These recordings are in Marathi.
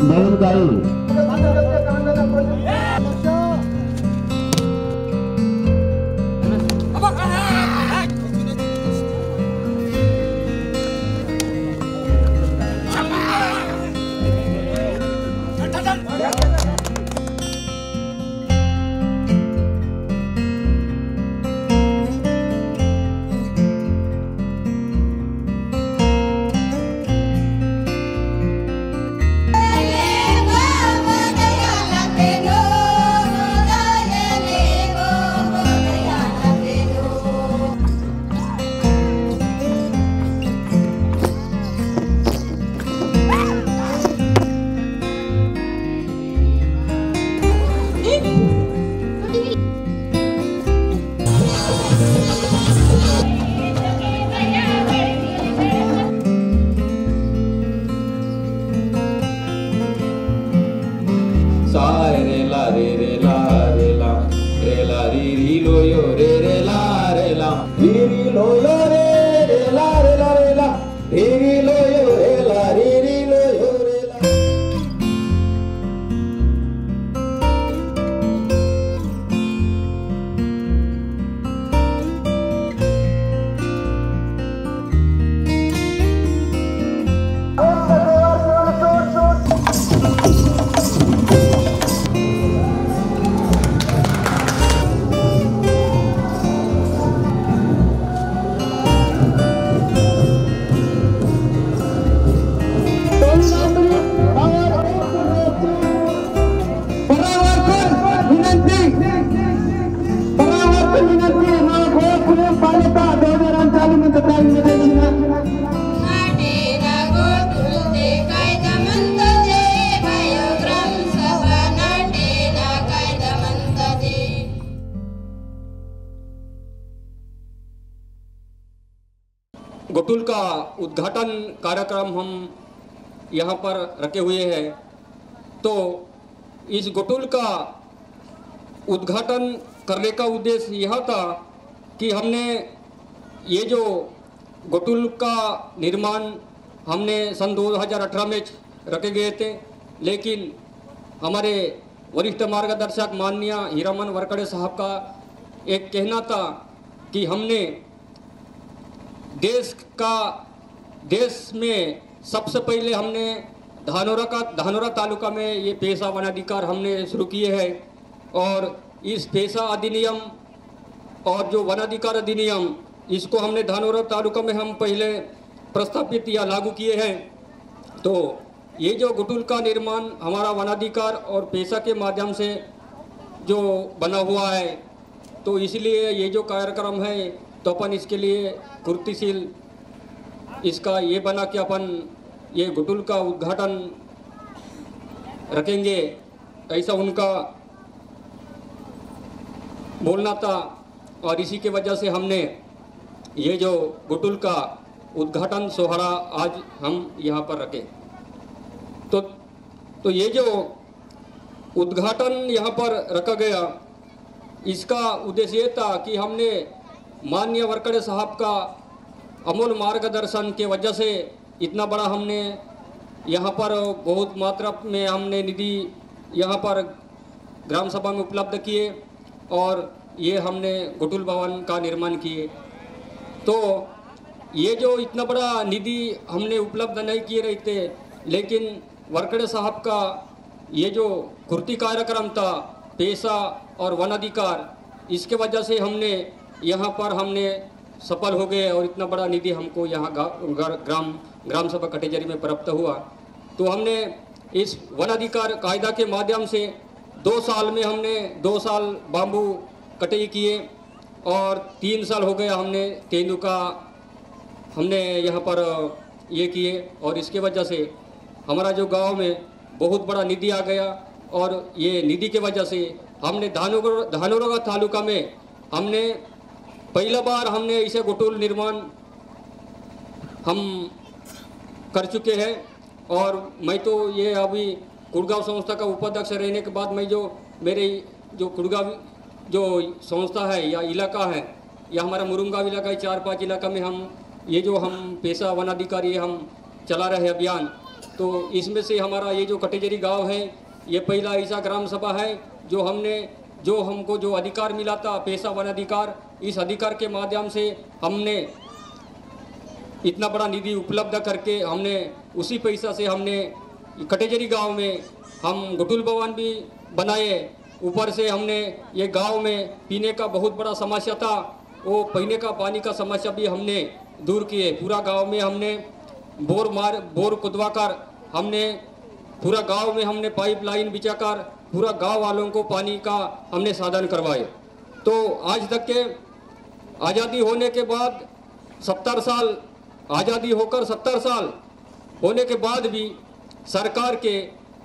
नवीन गाई गोटुल का उद्घाटन कार्यक्रम हम यहाँ पर रखे हुए हैं। तो इस गोटुल का उद्घाटन करने का उद्देश्य यह था कि हमने ये जो गोटुल का निर्माण हमने सन 2018 में रखे गए थे, लेकिन हमारे वरिष्ठ मार्गदर्शक माननीय हीरामन वरकड़े साहब का एक कहना था कि हमने देश में सबसे पहले हमने धानोरा तालुका में ये पेशा वनाधिकार हमने शुरू किए हैं। और इस पेशा अधिनियम और जो वनाधिकार अधिनियम इसको हमने धानोरा तालुका में हम पहले प्रस्तापित या लागू किए हैं। तो ये जो गोटुल का निर्माण हमारा वनाधिकार और पेशा के माध्यम से जो बना हुआ है, तो इसलिए ये जो कार्यक्रम है तो अपन इसके लिए कुर्तिशील इसका ये बना कि अपन ये गोटुल का उद्घाटन रखेंगे, ऐसा उनका बोलना था। और इसी के वजह से हमने ये जो गोटुल का उद्घाटन सोहरा आज हम यहाँ पर रखे। तो ये जो उद्घाटन यहाँ पर रखा गया, इसका उद्देश्य ये था कि हमने माननीय वरकड़े साहब का अमूल मार्गदर्शन के वजह से इतना बड़ा हमने यहाँ पर बहुत मात्रा में हमने निधि यहाँ पर ग्राम सभा में उपलब्ध किए और ये हमने गोटुल भवन का निर्माण किए। तो ये जो इतना बड़ा निधि हमने उपलब्ध नहीं किए रहते, लेकिन वरकड़े साहब का ये जो कुर्ती कार्यक्रम था पेशा और वन अधिकार, इसके वजह से हमने यहाँ पर हमने सफल हो गए और इतना बड़ा निधि हमको यहाँ ग्राम सभा कटेजरी में प्राप्त हुआ। तो हमने इस वन अधिकार कायदा के माध्यम से 2 साल में हमने 2 साल बाम्बू कटाई किए और 3 साल हो गया हमने तेंदुका हमने यहाँ पर ये किए। और इसके वजह से हमारा जो गांव में बहुत बड़ा निधि आ गया और ये निधि के वजह से हमने धानोरा तालुका में हमने पहला बार हमने इसे गोटुल निर्माण हम कर चुके हैं। और मैं तो ये अभी कुड़गांव संस्था का उपाध्यक्ष रहने के बाद मैं जो मेरे जो कुड़गांव जो संस्था है या इलाका है या हमारा मुरुंगांव इलाका है, 4-5 इलाका में हम ये जो हम पेशा वनाधिकारी हम चला रहे अभियान, तो तो इसमें से हमारा ये जो कटेजरी गांव है, ये पहला ऐसा ग्राम सभा है जो हमको जो अधिकार मिला था, पेशा वन अधिकार, इस अधिकार के माध्यम से हमने इतना बड़ा निधि उपलब्ध करके हमने उसी पैसा से हमने कटेजरी गांव में हम घोटुल भवन भी बनाए। ऊपर से हमने ये गांव में पीने का बहुत बड़ा समस्या था, वो पीने का पानी का समस्या भी हमने दूर किए। पूरा गांव में हमने बोर खुदवा कर हमने पूरा गांव में हमने पाइपलाइन बिछाकर पूरा गांव वालों को पानी का हमने साधन करवाए। तो आज तक के आज़ादी होने के बाद 70 साल, आज़ादी होकर 70 साल होने के बाद भी सरकार के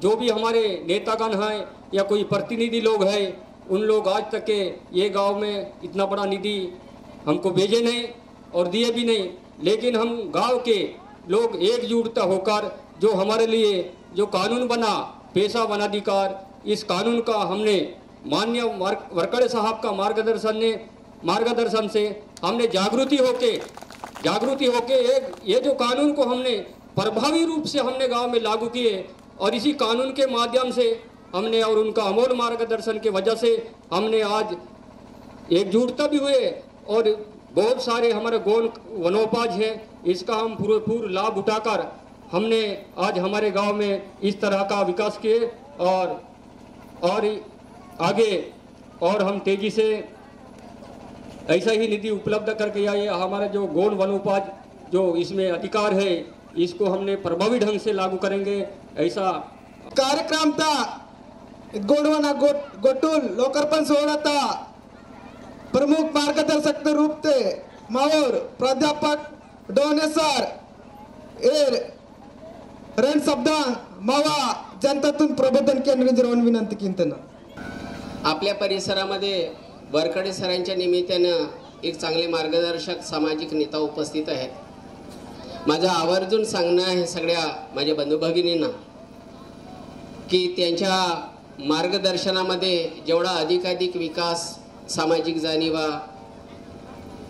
जो भी हमारे नेतागण हैं या कोई प्रतिनिधि लोग हैं, उन लोग आज तक के ये गांव में इतना बड़ा निधि हमको भेजे नहीं और दिए भी नहीं। लेकिन हम गांव के लोग एकजुटता होकर जो हमारे लिए जो कानून बना, पेशा वनाधिकार, इस कानून का हमने माननीय वरकड़े साहब का मार्गदर्शन से हमने जागृति होके ये जो कानून को हमने प्रभावी रूप से हमने गांव में लागू किए और इसी कानून के माध्यम से हमने और उनका अमोल मार्गदर्शन के वजह से हमने आज एकजुटता भी हुए और बहुत सारे हमारे गौण वनोपज हैं, इसका हम पूरा लाभ उठाकर हमने आज हमारे गांव में इस तरह का विकास किए और आगे और हम तेजी से ऐसा ही निधि उपलब्ध करके आए। हमारे जो गौण वनोपज जो इसमें अधिकार है, इसको हमने प्रभावी ढंग से लागू करेंगे। ऐसा कार्यक्रम था गोडवाना गोटुल लोकार्पण सोहळा प्रमुख मार्गदर्शक रूप थे मावर प्राध्यापक डोने सर रण शब्द मावा जनतातून प्रबोधन केंद्र निर्वहन विनंती किंतन आपल्या परिसरामध्ये वरकडे सरांच्या निमित्तानं एक चांगले मार्गदर्शक सामाजिक नेता उपस्थित आहेत। माझं आवर्जून सांगणं आहे सगळ्या माझ्या बंधू भगिनींना की त्यांच्या मार्गदर्शनामध्ये जेवढा अधिकाधिक विकास, सामाजिक जाणीवा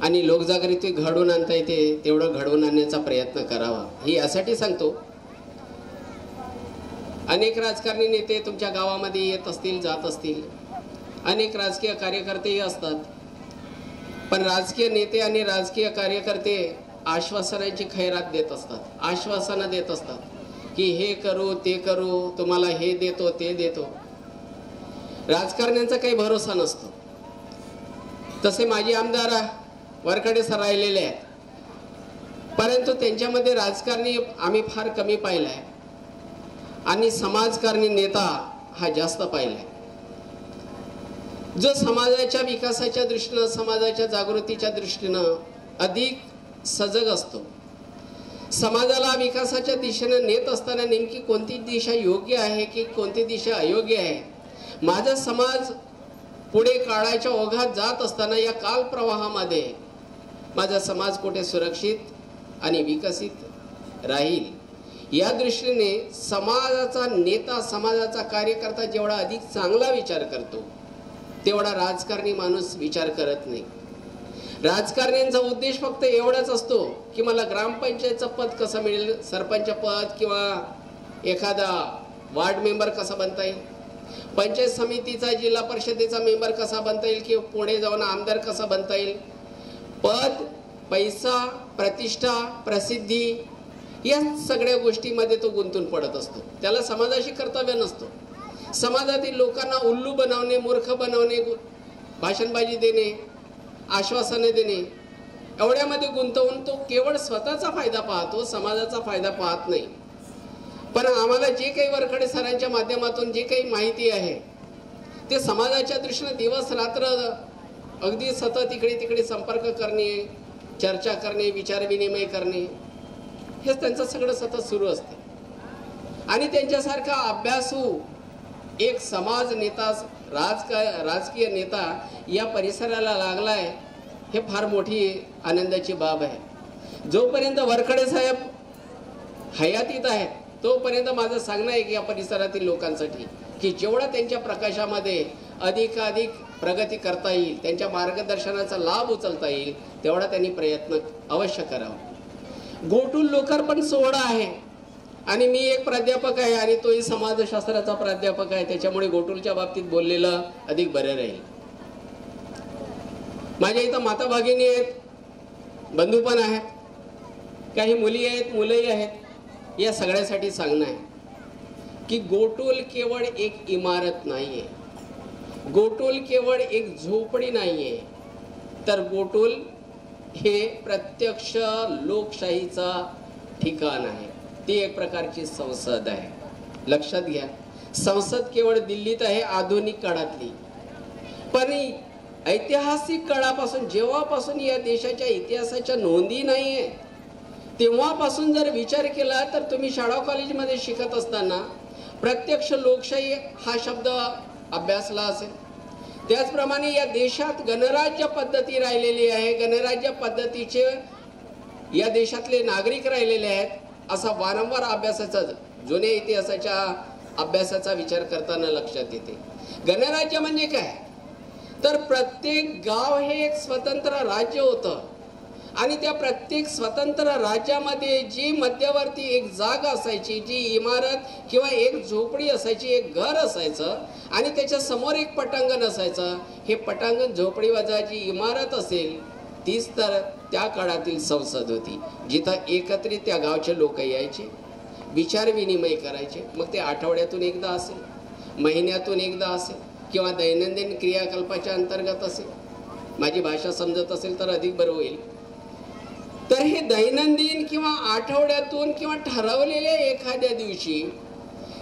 आणि लोकजागृती घडवून आणता येते तेवढं घडवून आणण्याचा प्रयत्न करावा। ही यासाठी सांगतो, अनेक राजकारणी नेते तुमच्या गावामध्ये येत असतील, जात असतील, अनेक राजकीय कार्यकर्तेही असतात, पण राजकीय नेते आणि राजकीय कार्यकर्ते आश्वासनांची खैरात देत असतात, आश्वासनं देत असतात की हे करू ते करू, तुम्हाला हे देतो ते देतो। राजकारण्यांचा काही भरोसा नसतो। तसे माजी आमदार वरकडे सर राहिलेले आहेत, परंतु त्यांच्यामध्ये राजकारणी आम्ही फार कमी पाहिलं आहे आणि समाजकारणी नेता हा जास्त पाहिला आहे, जो समाजाच्या विकासाच्या दृष्टीने, समाजाच्या जागृतीच्या दृष्टीने अधिक सजग असतो। समाजाला विकासाच्या दिशेने नेत असताना नेमकी कोणती दिशा योग्य आहे की कोणती दिशा अयोग्य आहे, माझा समाज पुढे काळाच्या ओघात जात असताना या काल प्रवाहामध्ये माझा समाज कुठे सुरक्षित आणि विकसित राहील, या दृष्टीने समाजाचा नेता, समाजाचा कार्यकर्ता जेवढा अधिक चांगला विचार करतो तेवढा राजकारणी माणूस विचार करत नाही। राजकारण्यांचा उद्देश फक्त एवढाच असतो की मला ग्रामपंचायतचं पद कसं मिळेल, सरपंच पद किंवा एखादा वार्ड मेंबर कसा बनता येईल, पंचायत समितीचा, जिल्हा परिषदेचा मेंबर कसा बनता येईल किंवा पुढे जाऊन आमदार कसा बनता येईल। पद, पैसा, प्रतिष्ठा, प्रसिद्धी या सगळ्या गोष्टींमध्ये तो गुंतून पडत असतो। त्याला समाजाशी कर्तव्य नसतो। समाजातील लोकांना उल्लू बनवणे, मूर्ख बनवणे, भाषणबाजी देणे, आश्वासने देणे एवढ्यामध्ये गुंतवून तो केवळ स्वतःचा फायदा पाहतो, समाजाचा फायदा पाहत नाही। पण आम्हाला जे काही वरकडे सरांच्या माध्यमातून जे काही माहिती आहे ते समाजाच्या दृष्टीने दिवस रात्र अगदी सतत इकडे तिकडे संपर्क करणे, चर्चा करणे, विचारविनिमय करणे, हेच त्यांचं सगळं सतत सुरू असते। आणि त्यांच्यासारखा अभ्यासू एक समाज नेता, राजकीय नेता या परिसराला लागलाय, हे फार मोठी आनंदाची बाब आहे। जोपर्यंत वरकडे साहेब हयातीत आहेत तोपर्यंत माझं सांगणं आहे की या परिसरातील लोकांसाठी की जेवढा त्यांच्या प्रकाशामध्ये अधिकाधिक प्रगती करता येईल, त्यांच्या मार्गदर्शनाचा लाभ उचलता येईल तेवढा त्यांनी प्रयत्न अवश्य करावा। गोटुल लोकार्पण सोहळा आहे, आणि मी एक प्राध्यापक आहे आणि तोही समाजशास्त्राचा प्राध्यापक आहे, त्याच्यामुळे गोटूलच्या बाबतीत बोललेलं अधिक बरं राहील. माझ्या इथं माता भगिनी आहेत, बंधू पण आहेत, काही मुली आहेत, मुलंही आहेत. या सगळ्यासाठी सांगणं आहे की गोटूल केवळ एक इमारत नाहीये, गोटूल केवळ एक झोपडी नाहीये, तर गोटूल हे प्रत्यक्ष लोकशाहीचा ठिकाण आहे. ती एक प्रकारची संसद आहे. लक्षात घ्या, संसद केवळ दिल्लीत आहे आधुनिक काळातली, पण ऐतिहासिक काळापासून, जेव्हापासून या देशाच्या इतिहासाच्या नोंदी नाहीये तेव्हापासून जर विचार केला तर तुम्ही शाळा कॉलेजमध्ये शिकत असताना प्रत्यक्ष लोकशाही हा शब्द अभ्यासला असेल. त्याचप्रमाणे या देशात गणराज्य पद्धती राहिलेली आहे, गणराज्य पद्धतीचे या देशातले नागरिक राहिलेले आहेत, असा वारंवार अभ्यासाचा, जुन्या इतिहासाच्या अभ्यासाचा विचार करताना लक्षात येते. गणराज्य म्हणजे काय, तर प्रत्येक गाव हे एक स्वतंत्र राज्य होतं आणि त्या प्रत्येक स्वतंत्र राज्यामध्ये जी मध्यवर्ती एक जागा असायची, जी इमारत किंवा एक झोपडी असायची, एक घर असायचं आणि त्याच्या समोर एक पटांगण असायचं. हे पटांगण, झोपडी वजा जी इमारत असेल तीच तर त्या काळातील संसद होती, जिथं एकत्रित त्या गावचे लोक यायचे, विचार विनिमय करायचे. मग ते आठवड्यातून एकदा असेल, महिन्यातून एकदा असेल किंवा दैनंदिन क्रियाकल्पाच्या अंतर्गत असेल. माझी भाषा समजत असेल तर अधिक बरं होईल. तर हे दैनंदिन किंवा आठवड्यातून किंवा ठरवलेल्या एखाद्या दिवशी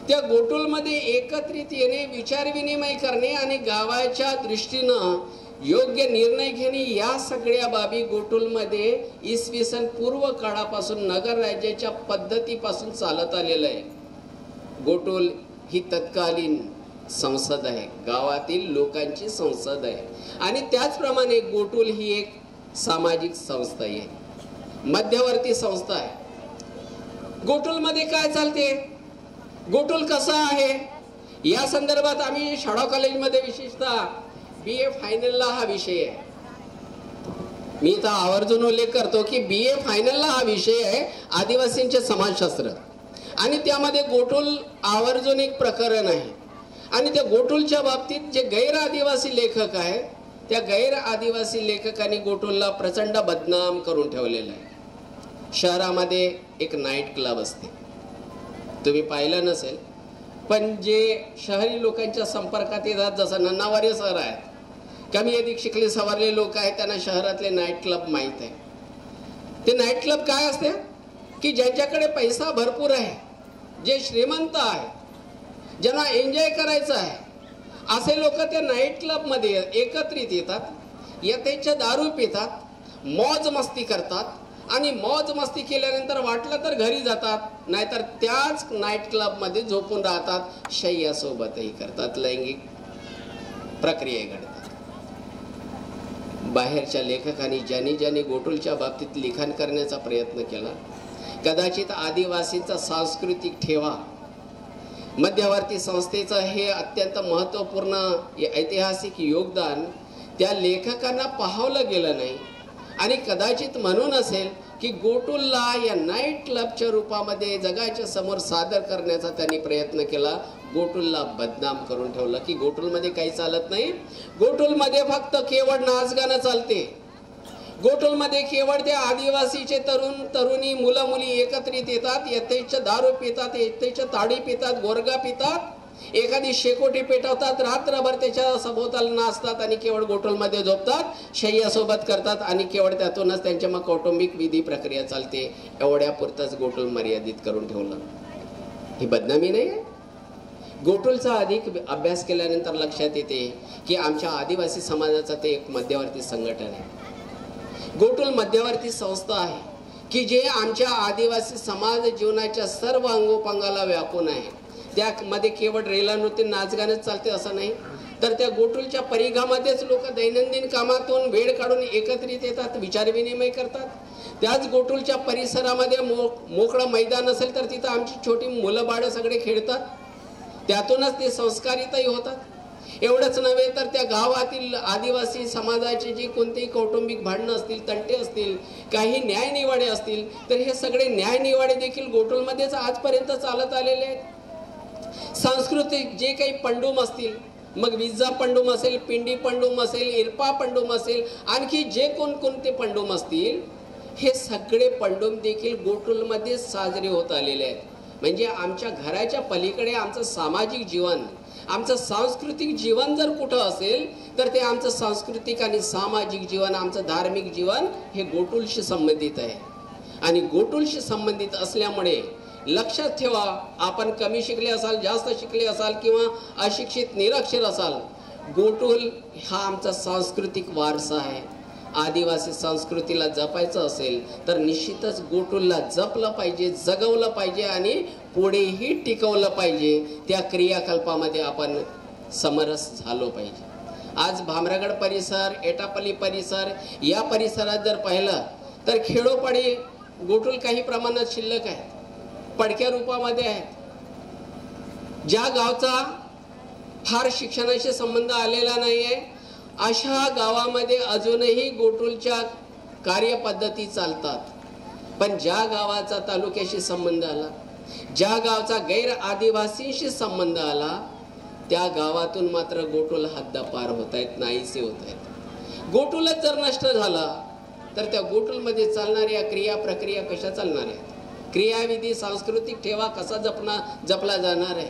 त्या गोटूलमध्ये एकत्रित येणे, विचार विनिमय करणे आणि गावाच्या दृष्टीनं योग्य निर्णय घेणे, या सगळ्या बाबी गोटूलमध्ये इसवी सन पूर्व काळापासून नगर राज्याच्या पद्धतीपासून चालत आलेलं आहे. गोटूल ही तत्कालीन संसद आहे, गावातील लोकांची संसद आहे. आणि त्याचप्रमाणे गोटूल ही एक सामाजिक संस्था आहे, मध्यवर्ती संस्था आहे. गोटूलमध्ये काय चालते, गोटूल कसा आहे, या संदर्भात आम्ही शाळा कॉलेजमध्ये विशेषतः BA फायनलला हा विषय आहे. मी इथं आवर्जून उल्लेख करतो की BA फायनलला हा विषय आहे आदिवासींचे समाजशास्त्र, आणि त्यामध्ये गोटूल आवर्जून एक प्रकरण आहे. आणि त्या गोटूलच्या बाबतीत जे गैर आदिवासी लेखक आहेत, त्या गैर आदिवासी लेखकांनी गोटूलला प्रचंड बदनाम करून ठेवलेलं आहे. शहरामध्ये एक नाईट क्लब असते, तुम्ही पाहिलं नसेल, पण जे शहरी लोकांच्या संपर्कात येतात, जसं नन्नावारी शहर आहेत, कमी अधिक शिकले सवरले लोक आहेत, त्यांना शहरातले नाईट क्लब माहीत आहे. ते नाईट क्लब काय असते की ज्यांच्याकडे पैसा भरपूर आहे, जे श्रीमंत आहे, ज्यांना एन्जॉय करायचं आहे, असे लोक त्या नाईट क्लबमध्ये एकत्रित येतात, यथेच्छ दारू पितात, मौज मस्ती करतात आणि मौज मस्ती केल्यानंतर वाटलं तर घरी जातात, नाहीतर त्याच नाईट क्लबमध्ये झोपून राहतात, शय्यासोबतही करतात, लैंगिक प्रक्रिया घडतात. बाहेरच्या लेखकांनी ज्यांनी गोटूलच्या बाबतीत लिखाण करण्याचा प्रयत्न केला, कदाचित आदिवासींचा सांस्कृतिक ठेवा, मध्यवर्ती संस्थेचं हे अत्यंत महत्त्वपूर्ण ऐतिहासिक योगदान त्या लेखकांना पाहवलं गेलं नाही. आणि कदाचित म्हणून असेल की गोटूलला या नाईट क्लबच्या रूपामध्ये जगाच्या समोर सादर करण्याचा त्यांनी प्रयत्न केला. गोटूलला बदनाम करून ठेवलं की गोटूलमध्ये काही चालत नाही, गोटूलमध्ये फक्त केवळ नाचगाणं चालते, गोटूलमध्ये केवळ त्या आदिवासीचे तरुण तरुणी मुलं मुली एकत्रित येतात, यथेच्छ दारू पितात, यथेच्छ ताडी पितात, गोरगा पितात, एखादी शेकोटी पेटवतात, रात्रभर त्याच्या सभोवताल नाचतात आणि केवळ गोटूलमध्ये झोपतात, शय्यासोबत करतात आणि केवळ त्यातूनच त्यांच्या मग कौटुंबिक विधी प्रक्रिया चालते. एवढ्यापुरतच गोटूल मर्यादित करून ठेवलं. ही बदनामी नाही आहे. गोटूलचा अधिक अभ्यास केल्यानंतर लक्षात येते की आमच्या आदिवासी समाजाचं ते एक मध्यवर्ती संघटन आहे. गोटूल मध्यवर्ती संस्था आहे की जे आमच्या आदिवासी समाज जीवनाच्या सर्व अंगोपांगाला व्यापून आहे. त्यामध्ये केवळ रेला नृत्य नाचगाणच चालते असं नाही, तर त्या गोटूलच्या परिघामध्येच लोक दैनंदिन कामातून वेळ काढून एकत्रित येतात, विचारविनिमय करतात. त्याच गोटूलच्या परिसरामध्ये मोकळं मैदान असेल तर तिथं आमची छोटी मुलं बाळं सगळे खेळतात, त्यातूनच ते संस्कारितही होतात. एवढंच नव्हे तर त्या गावातील आदिवासी समाजाचे जे कोणतेही कौटुंबिक भांडणं असतील, तंटे असतील, काही न्यायनिवाडे असतील, तर हे सगळे न्यायनिवाडे देखील गोटुलमध्येच आजपर्यंत चालत आलेले आहेत. सांस्कृतिक जे काही पंडुम असतील, मग विज्जा पंडुम असेल, पिंडी पंडुम असेल, इरपा पंडुम असेल, आणखी जे कोणते पंडुम असतील, हे सगळे पंडुम देखील गोटुलमध्ये साजरे होत आलेले आहेत. म्हणजे आमच्या घराच्या पलीकडे आमचं सामाजिक जीवन, आमचं सांस्कृतिक जीवन जर कुठं असेल तर ते आमचं सांस्कृतिक आणि सामाजिक जीवन, आमचं धार्मिक जीवन हे गोटुलशी संबंधित आहे. आणि गोटुलशी संबंधित असल्यामुळे लक्षात ठेवा, आपण कमी शिकले असाल, जास्त शिकले असाल किंवा अशिक्षित निरक्षर असाल, गोटुल हा आमचा सांस्कृतिक वारसा आहे. आदिवासी संस्कृतीला जपायचं असेल तर निश्चितच गोटुलला जपलं पाहिजे, जगवलं पाहिजे आणि पुढेही टिकवलं पाहिजे. त्या क्रियाकल्पामध्ये आपण समरस झालो पाहिजे. आज भामरागड परिसर, एटापल्ली परिसर या परिसरात जर पाहिलं तर खेडोपाडी गोटुल काही प्रमाणात शिल्लक आहेत, पडक्या रूपामध्ये आहेत. ज्या गावचा फार शिक्षणाशी संबंध आलेला नाही आहे, अशा गावामध्ये अजूनही गोटुलच्या कार्यपद्धती चालतात. पण ज्या गावाचा तालुक्याशी संबंध आला, ज्या गावचा गैर आदिवासींशी संबंध आला, त्या गावातून मात्र गोटुल हद्दपार होत आहेत, नाहीसे होत आहेत. गोटुलच जर नष्ट झाला तर त्या गोटुलमध्ये चालणाऱ्या क्रिया प्रक्रिया कशा चालणार आहेत? क्रियाविधी, सांस्कृतिक ठेवा कसा जपला जाणार आहे?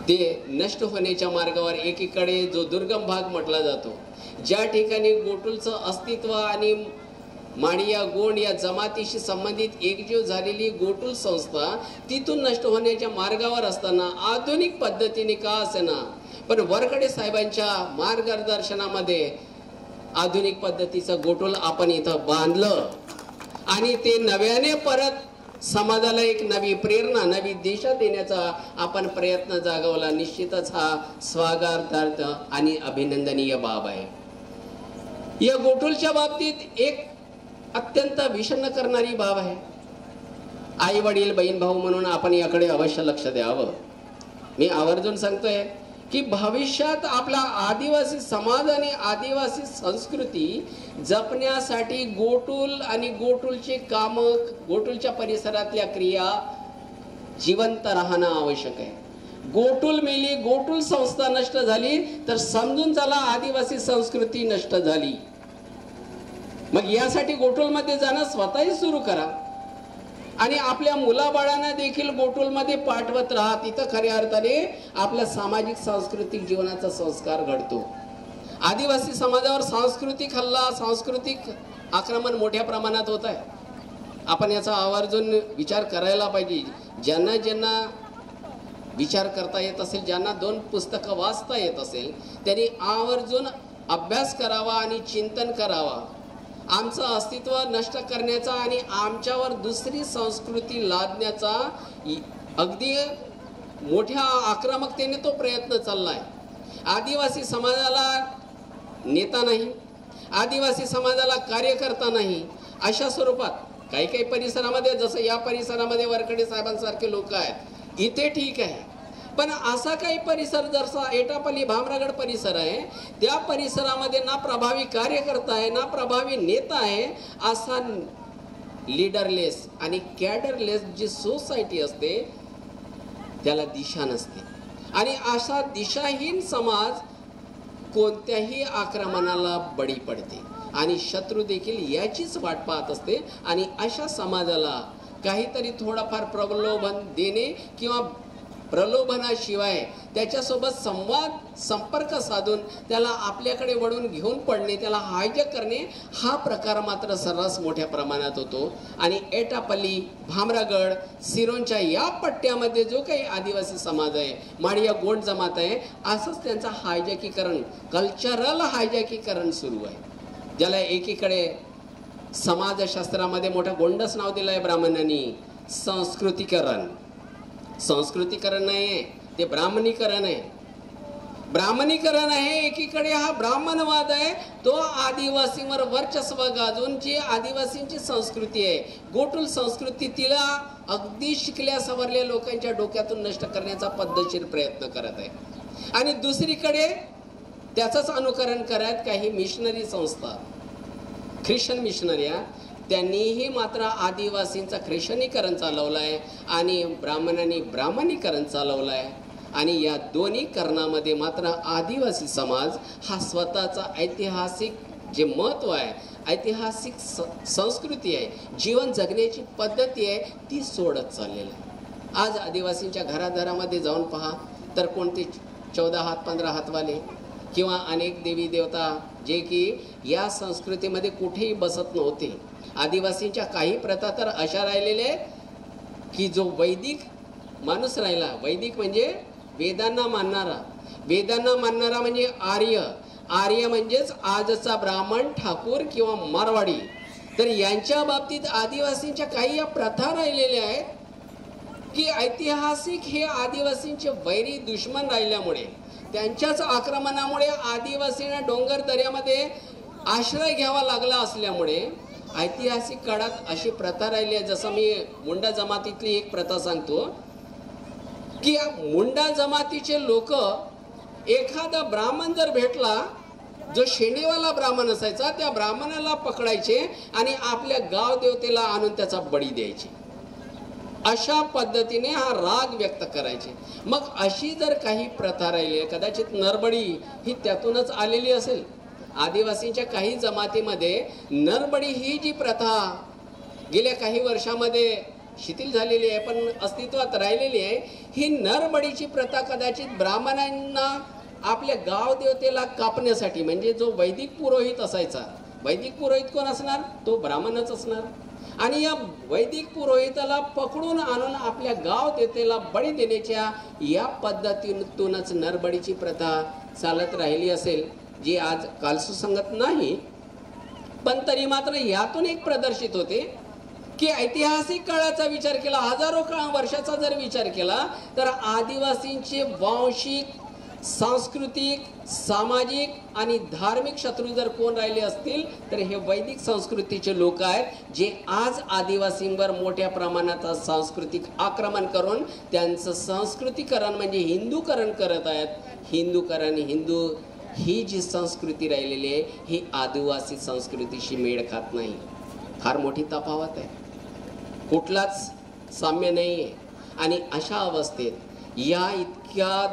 ते नष्ट होण्याच्या मार्गावर एकीकडे जो दुर्गम भाग म्हटला जातो, ज्या ठिकाणी गोटुलचं अस्तित्व आणि माडिया गोंड या जमातीशी संबंधित एकजीव झालेली गोटुल संस्था तिथून नष्ट होण्याच्या मार्गावर असताना आधुनिक पद्धतीने का असेना पण वरखडे साहेबांच्या मार्गदर्शनामध्ये आधुनिक पद्धतीचं गोटुल आपण इथं बांधलं आणि ते नव्याने परत समाजाला एक नवी प्रेरणा, नवी दिशा देण्याचा आपण प्रयत्न जागवला. निश्चितच हा स्वागतार्थ आणि अभिनंदनीय बाब आहे. या गोटुलच्या बाबतीत एक अत्यंत विषण्ण करणारी बाब आहे. आई वडील, बहीण भाऊ म्हणून आपण याकडे अवश्य लक्ष द्यावं. मी आवर्जून सांगतोय की भविष्यात आपला आदिवासी समाज आणि आदिवासी संस्कृती जपण्यासाठी गोटुल आणि गोटुलचे काम, गोटुलच्या परिसरातल्या क्रिया जिवंत राहणं आवश्यक आहे. गोटुल मेली, गोटुल संस्था नष्ट झाली तर समजून चला आदिवासी संस्कृती नष्ट झाली. मग यासाठी गोटुलमध्ये जाणं स्वतःही सुरू करा आणि आपल्या मुलाबाळांना देखील गोटुलमध्ये पाठवत राहा. तिथं खऱ्या अर्थाने आपल्या सामाजिक सांस्कृतिक जीवनाचा संस्कार घडतो. आदिवासी समाजावर सांस्कृतिक हल्ला, सांस्कृतिक आक्रमण मोठ्या प्रमाणात होत आहे. आपण याचा आवर्जून विचार करायला पाहिजे. ज्यांना ज्यांना विचार करता येत असेल, ज्यांना 2 पुस्तकं वाचता येत असेल, त्यांनी आवर्जून अभ्यास करावा आणि चिंतन करावा. आमचं अस्तित्व नष्ट करण्याचा आणि आमच्यावर दुसरी संस्कृती लादण्याचा अगदी मोठ्या आक्रमकतेने तो प्रयत्न चालला आहे. आदिवासी समाजाला नेता नाही, आदिवासी समाजाला कार्यकर्ता नाही, अशा स्वरूपात काही काही परिसरामध्ये, जसं या परिसरामध्ये वरखडे साहेबांसारखे लोक आहेत, इथे ठीक आहे. पण असा काही परिसर जसा एटापल्ली भामरागड परिसर आहे, त्या परिसरामध्ये ना प्रभावी कार्यकर्ता आहे, ना प्रभावी नेता आहे. असा लीडरलेस आणि कॅडरलेस जी सोसायटी असते त्याला दिशा नसते. आणि असा दिशाहीन समाज कोणत्याही आक्रमणाला बळी पडते आणि शत्रू देखील याचीच वाट पाहत असते. आणि अशा समाजाला काहीतरी थोडाफार प्रलोभन देणे किंवा प्रलोभनाशिवाय त्याच्यासोबत संपर्क साधून त्याला आपल्याकडे वळून घेऊन पडणे, त्याला हायजॅक करणे, हा प्रकार मात्र सर्रास मोठ्या प्रमाणात होतो. आणि एटापल्ली, भामरागड, सिरोंच्या या पट्ट्यामध्ये जो काही आदिवासी समाज आहे, माडिया गोंड जमात आहे, असंच त्यांचं हायजॅकीकरण, कल्चरल हायजॅकीकरण सुरू आहे. ज्याला एकीकडे समाजशास्त्रामध्ये मोठं गोंडस नाव दिलं आहे ब्राह्मणांनी, संस्कृतीकरण. संस्कृतीकरण नाही आहे, ते ब्राह्मणीकरण आहे. ब्राह्मणीकरण आहे. एकीकडे हा ब्राह्मणवाद आहे, तो आदिवासींवर वर्चस्व गाजवून जी आदिवासींची संस्कृती आहे, गोटुल संस्कृती, तिला अगदी शिकल्या सवरल्या लोकांच्या डोक्यातून नष्ट करण्याचा पद्धतशीर प्रयत्न करत आहे. आणि दुसरीकडे त्याचंच अनुकरण करत काही मिशनरी संस्था, ख्रिश्चन मिशनऱ्या, त्यांनीही मात्र आदिवासींचं ख्रिश्चनीकरण चालवलं आहे आणि ब्राह्मणांनी ब्राह्मणीकरण चालवलं आहे. आणि या दोन्ही करणामध्ये मात्र आदिवासी समाज हा स्वतःचा ऐतिहासिक जे महत्त्व आहे, ऐतिहासिक संस्कृती आहे, जीवन जगण्याची पद्धती आहे, ती सोडत चाललेलं आहे. आज आदिवासींच्या घराघरामध्ये जाऊन पहा तर कोणते 14 हात 15 हातवाले किंवा अनेक देवी देवता जे की या संस्कृतीमध्ये कुठेही बसत नव्हते. आदिवासींच्या काही प्रथा तर अशा राहिलेल्या आहेत की जो वैदिक माणूस राहिला, वैदिक म्हणजे वेदांना मानणारा म्हणजे आर्य म्हणजेच आजचा ब्राह्मण, ठाकूर किंवा मारवाडी, तर यांच्या बाबतीत आदिवासींच्या काही या प्रथा राहिलेल्या आहेत की ऐतिहासिक हे आदिवासींचे वैरी दुश्मन राहिल्यामुळे, त्यांच्याच आक्रमणामुळे आदिवासींना डोंगर दऱ्यामध्ये आश्रय घ्यावा लागला असल्यामुळे ऐतिहासिक काळात अशी प्रथा राहिली आहे. जसं मी मुंडा जमातीतली एक प्रथा सांगतो की या मुंडा जमातीचे लोक एखादा ब्राह्मण जर भेटला, जो शेंडेवाला ब्राह्मण असायचा, त्या ब्राह्मणाला पकडायचे आणि आपल्या गाव देवतेला आणून त्याचा बळी द्यायचे. अशा पद्धतीने हा राग व्यक्त करायचे. मग अशी जर काही प्रथा राहिली, कदाचित नरबळी ही त्यातूनच आलेली असेल. आदिवासींच्या काही जमातीमध्ये नरबळी ही जी प्रथा गेल्या काही वर्षामध्ये शिथिल झालेली आहे पण अस्तित्वात राहिलेली आहे, ही नरबळीची प्रथा कदाचित ब्राह्मणांना आपल्या गाव देवतेला कापण्यासाठी, म्हणजे जो वैदिक पुरोहित असायचा, वैदिक पुरोहित कोण असणार, तो ब्राह्मणच असणार, आणि या वैदिक पुरोहिताला पकडून आणून आपल्या गाव देवतेला बळी देण्याच्या या पद्धतीतूनच नरबळीची प्रथा चालत राहिली असेल, जी आज कालसुसंगत नाही. पण तरी मात्र यातून एक प्रदर्शित होते की ऐतिहासिक काळाचा विचार केला, हजारो वर्षाचा जर विचार केला तर आदिवासींचे वांशिक, सांस्कृतिक, सामाजिक आणि धार्मिक शत्रू जर कोण राहिले असतील तर हे वैदिक संस्कृतीचे लोक आहेत, जे आज आदिवासींवर मोठ्या प्रमाणात सांस्कृतिक आक्रमण करून त्यांचं संस्कृतीकरण म्हणजे हिंदूकरण करत आहेत. हिंदू ही जी संस्कृती राहिलेली आहे ही आदिवासी संस्कृतीशी मेळ खात नाही. फार मोठी तफावत आहे, कुठलाच साम्य नाही आहे. आणि अशा अवस्थेत या इतक्या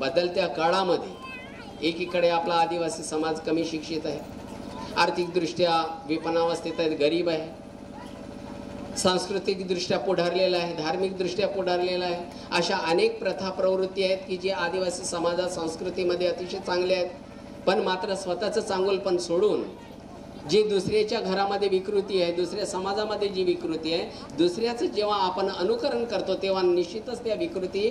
बदलत्या काळामध्ये एकीकडे आपला आदिवासी समाज कमी शिक्षित आहे, आर्थिकदृष्ट्या विपन्नावस्थेत आहे, गरीब आहे, सांस्कृतिकदृष्ट्या पुढारलेला आहे, धार्मिकदृष्ट्या पुढारलेला आहे. अशा अनेक प्रथा प्रवृत्ती आहेत की जे आदिवासी समाजात संस्कृतीमध्ये अतिशय चांगले आहेत, पण मात्र स्वतःचं चांगुलपण सोडून जी दुसऱ्याच्या घरामध्ये विकृती आहे, दुसऱ्या समाजामध्ये जी विकृती आहे, दुसऱ्याचं जेव्हा आपण अनुकरण करतो तेव्हा निश्चितच त्या विकृती,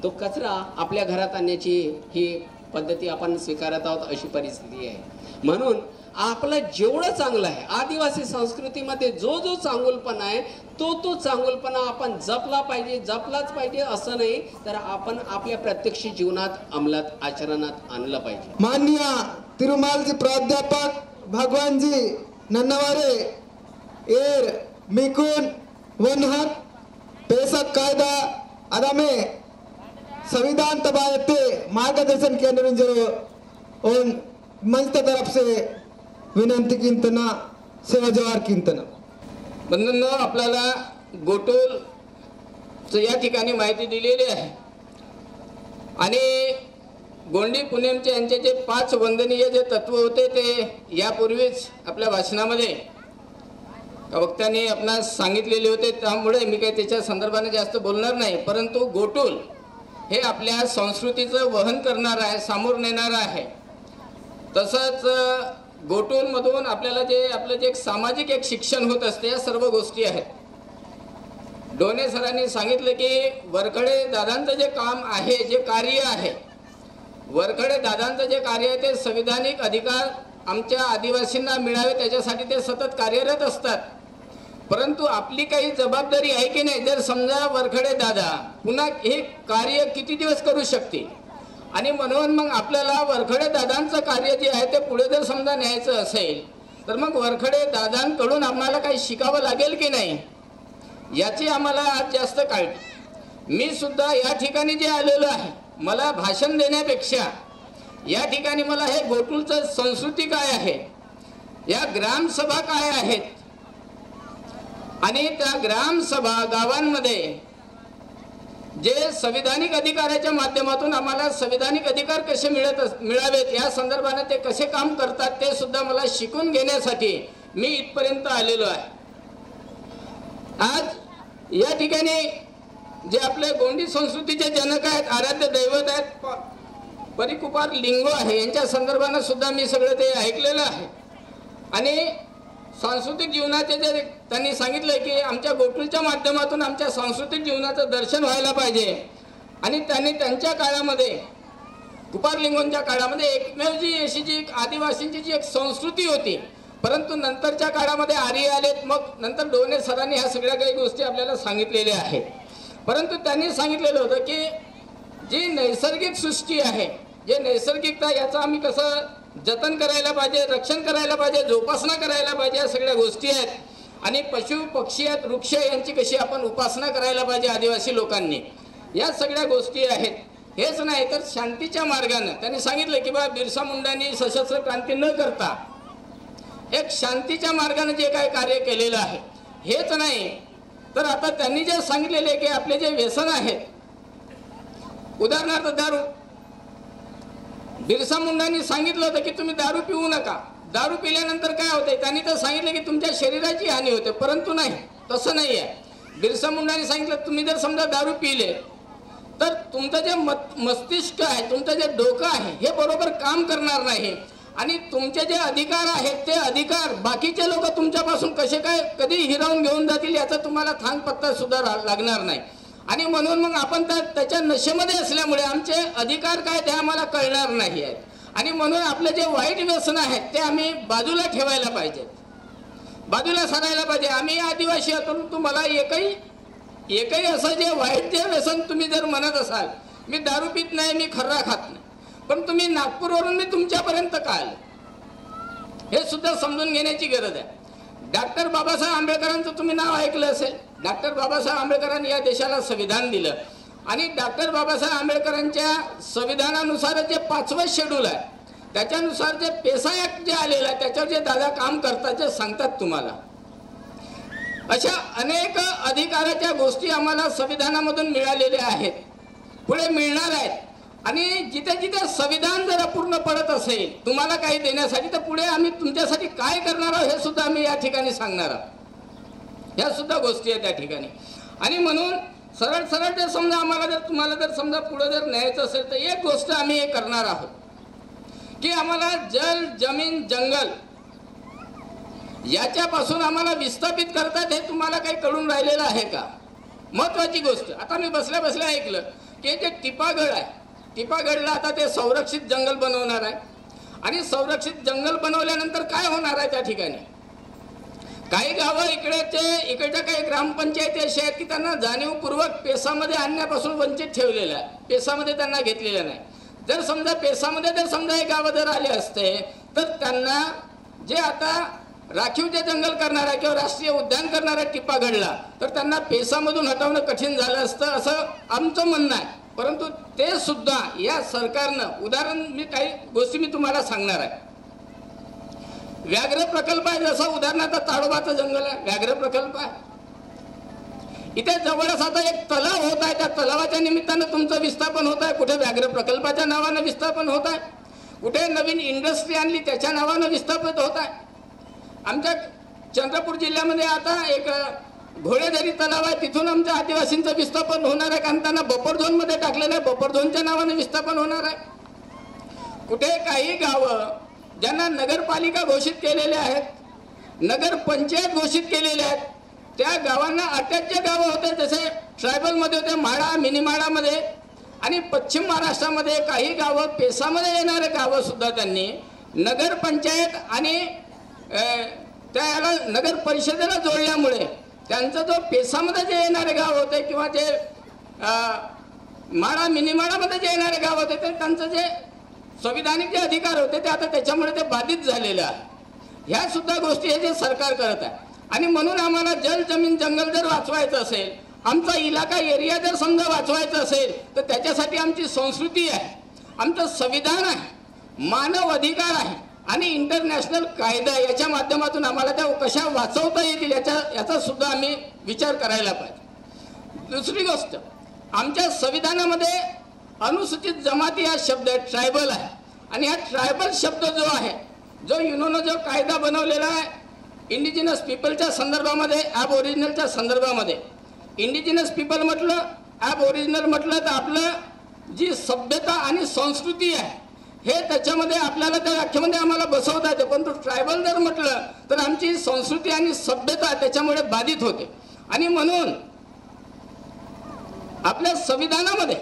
तो कचरा आपल्या घरात आणण्याची ही पद्धती आपण स्वीकारत आहोत, अशी परिस्थिती आहे. म्हणून आपलं जेवढं चांगलं आहे आदिवासी संस्कृतीमध्ये, जो चांगुलपणा आहे तो चांगुलपणा आपण जपलाच पाहिजे असं नाही, तर आपण आपल्या प्रत्यक्ष जीवनात अंमलात आचरणात आणलं पाहिजे. माननीय तिरुमालजी प्राध्यापक भगवानजी नन्नवारे एर मिकुन वनहक पेशक कायदा अदामे संविधान तबायते मार्गदर्शन केंद्र और मंच तरफ से विनंती किंतना सेवा जवार किंतना. बंधूंनो, आपल्याला गोटोलचं या ठिकाणी माहिती दिलेली आहे आणि गोंडी पुणेमचे यांचे जे 5 वंदनीय जे तत्व होते ते यापूर्वीच आपल्या भाषणामध्ये वक्त्यांनी आपणास सांगितलेले होते, त्यामुळे मी काही त्याच्या संदर्भाने जास्त बोलणार नाही. परंतु गोटोल हे आपल्या संस्कृतीचं वहन करणार आहे, सामोर नेणार आहे. तसंच गोटोलमधून आपल्याला आपलं जे एक सामाजिक एक शिक्षण होत असते, या सर्व गोष्टी आहेत. डोने सरांनी सांगितलं की वरखडे दादांचं जे काम आहे, जे कार्य आहे, वरखडे दादांचं जे कार्य आहे ते संविधानिक अधिकार आमच्या आदिवासींना मिळावे त्याच्यासाठी ते सतत कार्यरत असतात. परंतु आपली काही जबाबदारी आहे की नाही, जर समजा वरखडे दादा पुन्हा हे कार्य किती दिवस करू शकतील, आणि म्हणून मग आपल्याला वरखडे दादांचं कार्य जे आहे ते पुढे जर समजा न्यायचं असेल तर मग वरखडे दादांकडून आम्हाला काही शिकावं लागेल की नाही, याची आम्हाला आज जास्त काळजी. मी सुद्धा या ठिकाणी जे आलेलो आहे, मला भाषण देण्यापेक्षा या ठिकाणी मला हे गोकुळचं संस्कृती काय आहे, या ग्रामसभा काय आहेत आणि त्या ग्रामसभा गावांमध्ये जे संविधानिक अधिकाराच्या माध्यमातून आम्हाला संविधानिक अधिकार कसे मिळावेत या संदर्भाने ते कसे काम करतात ते सुद्धा मला शिकून घेण्यासाठी मी इथपर्यंत आलेलो आहे. आज या ठिकाणी जे आपले गोंडी संस्कृतीचे जनक आहेत, आराध्य दैवत आहेत, परिकुपार लिंगो आहे, यांच्या संदर्भानं सुद्धा मी सगळं ते ऐकलेलं आहे. आणि सांस्कृतिक जीवनाचे जे त्यांनी सांगितलं की आमच्या गोकुळच्या माध्यमातून आमच्या सांस्कृतिक जीवनाचं दर्शन व्हायला पाहिजे. आणि त्यांनी त्यांच्या काळामध्ये कुपारलिंगोंच्या काळामध्ये एकमेव जी अशी जी आदिवासींची जी एक संस्कृती होती, परंतु नंतरच्या काळामध्ये आर्य आलेत, मग नंतर डोने सरांनी ह्या सगळ्या काही गोष्टी आपल्याला सांगितलेल्या आहेत. परंतु त्यांनी सांगितलेलं होतं की जी नैसर्गिक सृष्टी आहे, जे नैसर्गिकता, याचं आम्ही कसं जतन करायला पाहिजे, रक्षण करायला पाहिजे, जोपासना करायला पाहिजे, या सगळ्या गोष्टी आहेत. आणि पशु पक्षी आहेत, वृक्ष यांची कशी आपण उपासना करायला पाहिजे आदिवासी लोकांनी, या सगळ्या गोष्टी आहेत. हेच नाही तर शांतीच्या मार्गानं त्यांनी सांगितलं की बा बिरसा मुंडांनी सशस्त्र क्रांती न करता एक शांतीच्या मार्गाने जे काय कार्य केलेलं आहे. हेच नाही तर आता त्यांनी जे सांगितलेले की आपले जे व्यसन आहेत, उदाहरणार्थ दारू, बिरसा मुंडांनी सांगितलं होतं की तुम्ही दारू पिऊ नका. दारू पिल्यानंतर काय होतंय, त्यांनी तर सांगितलं की तुमच्या शरीराची हानी होते, परंतु नाही, तसं नाही आहे. बिरसा मुंडांनी सांगितलं तुम्ही जर समजा दारू पिले तर तुमचं जे मस्तिष्क आहे, तुमचं जे डोकं आहे, हे बरोबर काम करणार नाही. आणि तुमचे जे अधिकार आहेत ते अधिकार बाकीचे लोक तुमच्यापासून कसे काय कधी हिरावून घेऊन जातील याचा तुम्हाला थांग पत्ता सुद्धा लागणार नाही. आणि म्हणून मग आपण त्याच्या नशेमध्ये असल्यामुळे आमचे अधिकार काय ते आम्हाला कळणार नाही आहेत. आणि म्हणून आपले जे वाईट व्यसन आहेत ते आम्ही बाजूला ठेवायला पाहिजेत, बाजूला सरायला पाहिजे. आम्ही आदिवासी असून तुम्हाला एकही असं जे वाईट जे व्यसन तुम्ही जर म्हणत असाल, मी दारू पित नाही, मी खर्रा खात नाही, पण तुम्ही नागपूरवरून मी तुमच्यापर्यंत का आले हे सुद्धा समजून घेण्याची गरज आहे. डॉक्टर बाबासाहेब आंबेडकरांचं तुम्ही नाव ऐकलं असेल. डॉक्टर बाबासाहेब आंबेडकरांनी या देशाला संविधान दिलं आणि डॉक्टर बाबासाहेब आंबेडकरांच्या संविधानानुसार जे 5वं शेड्यूल आहे त्याच्यानुसार जे पेसा ॲक्ट जे आलेलं आहे त्याच्यावर जे दादा काम करतात जे सांगतात तुम्हाला, अशा अनेक अधिकाराच्या गोष्टी आम्हाला संविधानामधून मिळालेल्या आहेत, पुढे मिळणार आहेत. आणि जिथे जिथे संविधान जर अपूर्ण पडत असेल तुम्हाला काही देण्यासाठी, तर पुढे आम्ही तुमच्यासाठी काय करणार आहोत हे सुद्धा आम्ही या ठिकाणी सांगणार आहोत. ह्या सुद्धा गोष्टी आहेत त्या ठिकाणी. आणि म्हणून सरळ सरळ जर समजा आम्हाला जर तुम्हाला जर समजा पुढे जर न्यायचं असेल तर एक गोष्ट आम्ही हे करणार आहोत की आम्हाला जल, जमीन, जंगल याच्यापासून आम्हाला विस्थापित करतात हे तुम्हाला काही कळून राहिलेलं आहे का? महत्वाची गोष्ट. आता मी बसल्या बसल्या ऐकलं की जे टिपागड आहे, टिपागडला आता ते संरक्षित जंगल बनवणार आहे. आणि संरक्षित जंगल बनवल्यानंतर काय होणार आहे त्या ठिकाणी, काही गावं इकडच्या काही ग्रामपंचायती अशा आहेत की त्यांना जाणीवपूर्वक पेसामध्ये आणण्यापासून वंचित ठेवलेलं आहे, पेसामध्ये त्यांना घेतलेलं नाही. जर समजा पेसामध्ये जर समजा हे गावं जर आले असते तर त्यांना जे आता राखीव जे जंगल करणार आहे किंवा राष्ट्रीय उद्यान करणार आहे टिपागडला, तर त्यांना पेसामधून हटवणं कठीण झालं असतं असं आमचं म्हणणं आहे. परंतु ते सुद्धा या सरकारनं, उदाहरण मी काही गोष्टी मी तुम्हाला सांगणार आहे. व्याघ्र प्रकल्प आहे, जसा उदाहरणार्थ ताडोबाचं जंगल आहे, व्याघ्र प्रकल्प आहे. इथे जवळच आता एक तलाव होत आहे, त्या तलावाच्या निमित्तानं तुमचं विस्थापन होत आहे. कुठे व्याघ्र प्रकल्पाच्या नावानं विस्थापन होत आहे, कुठे नवीन इंडस्ट्री आणली त्याच्या नावानं विस्थापित होत आहे. आमच्या चंद्रपूर जिल्ह्यामध्ये आता एक घोडेदरी तलाव आहे, तिथून आमच्या आदिवासींचं विस्थापन होणार आहे, कारण त्यांना बफर झोनमध्ये टाकलेलं आहे, बफर झोनच्या नावानं विस्थापन होणार आहे. कुठे काही गावं ज्यांना नगरपालिका घोषित केलेले आहेत, नगर पंचायत घोषित केलेले आहेत, त्या गावांना अटॅच जे गावं होते जसे ट्रायबलमध्ये होते, माळा, मिनी माळामध्ये, आणि पश्चिम महाराष्ट्रामध्ये काही गावं पेसामध्ये येणारे गावं सुद्धा त्यांनी नगर पंचायत आणि त्याला नगर परिषदेला जोडल्यामुळे त्यांचा जो पेसामध्ये जे येणारे गाव होते किंवा जे माळा, मिनी माळामध्ये जे येणारे गाव होते ते त्यांचं जे संविधानिक जे अधिकार होते ते आता त्याच्यामुळे ते बाधित झालेलं आहे. ह्या सुद्धा गोष्टी हे जे सरकार करत आहे. आणि म्हणून आम्हाला जल, जमीन, जंगल जर वाचवायचं असेल, आमचा इलाका एरिया जर समजा वाचवायचा असेल तर त्याच्यासाठी आमची संस्कृती आहे, आमचं संविधान आहे, मानव अधिकार आहे आणि इंटरनॅशनल कायदा याच्या माध्यमातून आम्हाला त्या कशा वाचवता येतील याचा सुद्धा आम्ही विचार करायला पाहिजे। दुसरी गोष्ट, आमच्या संविधानामध्ये अनुसूचित जमाती हा शब्द आहे, ट्रायबल आहे, आणि हा ट्रायबल शब्द जो आहे, जो युनोनं जो कायदा बनवलेला आहे इंडिजिनस पीपलच्या संदर्भामध्ये, ॲब ओरिजिनलच्या संदर्भामध्ये, इंडिजिनस पीपल म्हटलं, ॲब ओरिजिनल म्हटलं तर आपलं जी सभ्यता आणि संस्कृती आहे हे त्याच्यामध्ये आपल्याला त्या व्याख्येमध्ये आम्हाला बसवता येते, पण ट्रायबल जर म्हटलं तर आमची संस्कृती आणि सभ्यता त्याच्यामुळे बाधित होते। आणि म्हणून आपल्या संविधानामध्ये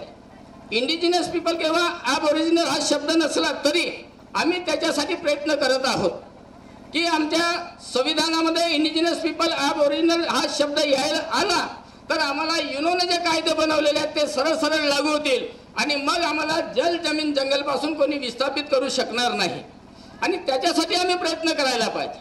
इंडिजिनस पीपल किंवा ॲब ओरिजिनल हा शब्द नसला तरी आम्ही त्याच्यासाठी प्रयत्न करत आहोत की आमच्या संविधानामध्ये इंडिजिनस पीपल ॲब ओरिजिनल हा शब्द यायला आला तर आम्हाला युनोने जे कायदे बनवलेले आहेत ते सरळ सरळ लागू होतील आणि मग आम्हाला जल जमीन जंगल पासून कोणी विस्थापित करू शकणार नाही, आणि त्याच्यासाठी आम्ही प्रयत्न करायला पाहिजे।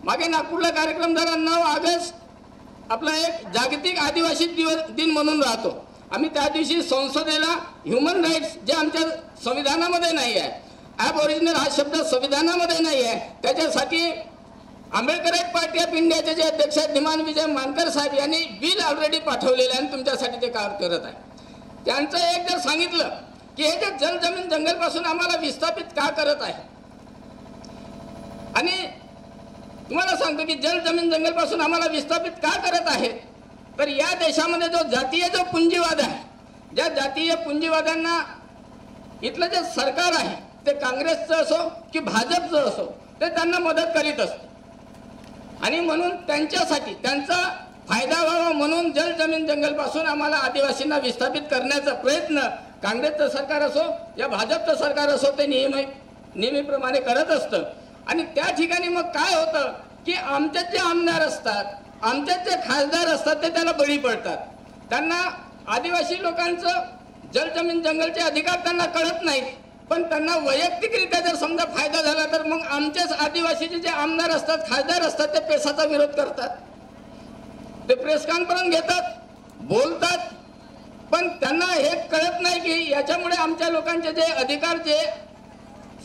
मागे नागपूरला कार्यक्रम झाला, 9 ऑगस्ट आपला एक जागतिक आदिवासी दिन म्हणून राहतो। आम्ही त्या दिवशी संसदेला ह्युमन राईट्स जे आमच्या संविधानामध्ये नाही आहे, ॲब ओरिजिनल हा शब्द संविधानामध्ये नाही आहे, त्याच्यासाठी आंबेडकराईट पार्टी ऑफ इंडियाचे जे अध्यक्ष आहेत धीमान विजय मानकर साहेब यांनी बिल ऑलरेडी पाठवलेलं आहे आणि तुमच्यासाठी ते काम करत आहे। त्यांचं एक जर सांगितलं की हे जे जल जमीन जंगल पासून आम्हाला विस्थापित का करत आहे, आणि तुम्हाला सांगतो की जल जमीन जंगल पासून आम्हाला विस्थापित का करत आहे, तर या देशामध्ये जो जातीय जो पुंजीवाद आहे, ज्या जातीय पुंजीवाद्यांना इथलं जे सरकार आहे ते काँग्रेसचं असो की भाजपचं असो ते त्यांना मदत करीत असते, आणि म्हणून त्यांच्यासाठी त्यांचा फायदा व्हावा म्हणून जल जमीन जंगल पासून आम्हाला आदिवासींना विस्थापित करण्याचा प्रयत्न काँग्रेसचं सरकार असो या भाजपचं सरकार असो ते नेहमीप्रमाणे करत असतं। आणि त्या ठिकाणी मग काय होतं की आमच्यात जे आमदार असतात, आमच्यात जे खासदार असतात ते त्याला बळी पडतात, त्यांना आदिवासी लोकांचं जल जमीन जंगलचे अधिकार त्यांना कळत नाहीत, पण त्यांना वैयक्तिकरित्या जर समजा फायदा झाला तर मग आमच्याच आदिवासीचे जे आमदार असतात, खासदार असतात ते पेसाचा विरोध करतात, ते प्रेस कॉन्फरन्स घेतात, बोलतात, पण त्यांना हे कळत नाही की याच्यामुळे आमच्या लोकांचे जे अधिकार जे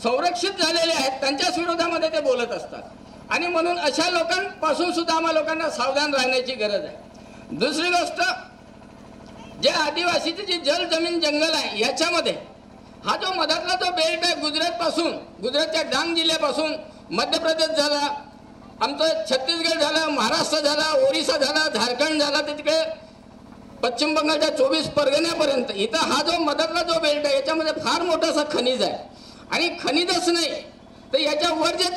संरक्षित झालेले आहेत त्यांच्याच विरोधामध्ये ते बोलत असतात, आणि म्हणून अशा लोकांपासून सुद्धा आम्हा लोकांना सावधान राहण्याची गरज आहे। दुसरी गोष्ट, जे आदिवासीचे जे जल जमीन जंगल आहे याच्यामध्ये हा जो मधातला जो बेल्ट आहे गुजरातच्या डांग जिल्ह्यापासून मध्य प्रदेश झाला, आमचं छत्तीसगड झालं, महाराष्ट्र झाला, ओरिसा झाला, झारखंड झाला, ते तिकडे पश्चिम बंगालच्या 24 परगण्यापर्यंत इथं हा जो मधातला जो बेल्ट आहे याच्यामध्ये फार मोठं असं खनिज आहे, आणि खनिजच नाही तर याच्यावर जे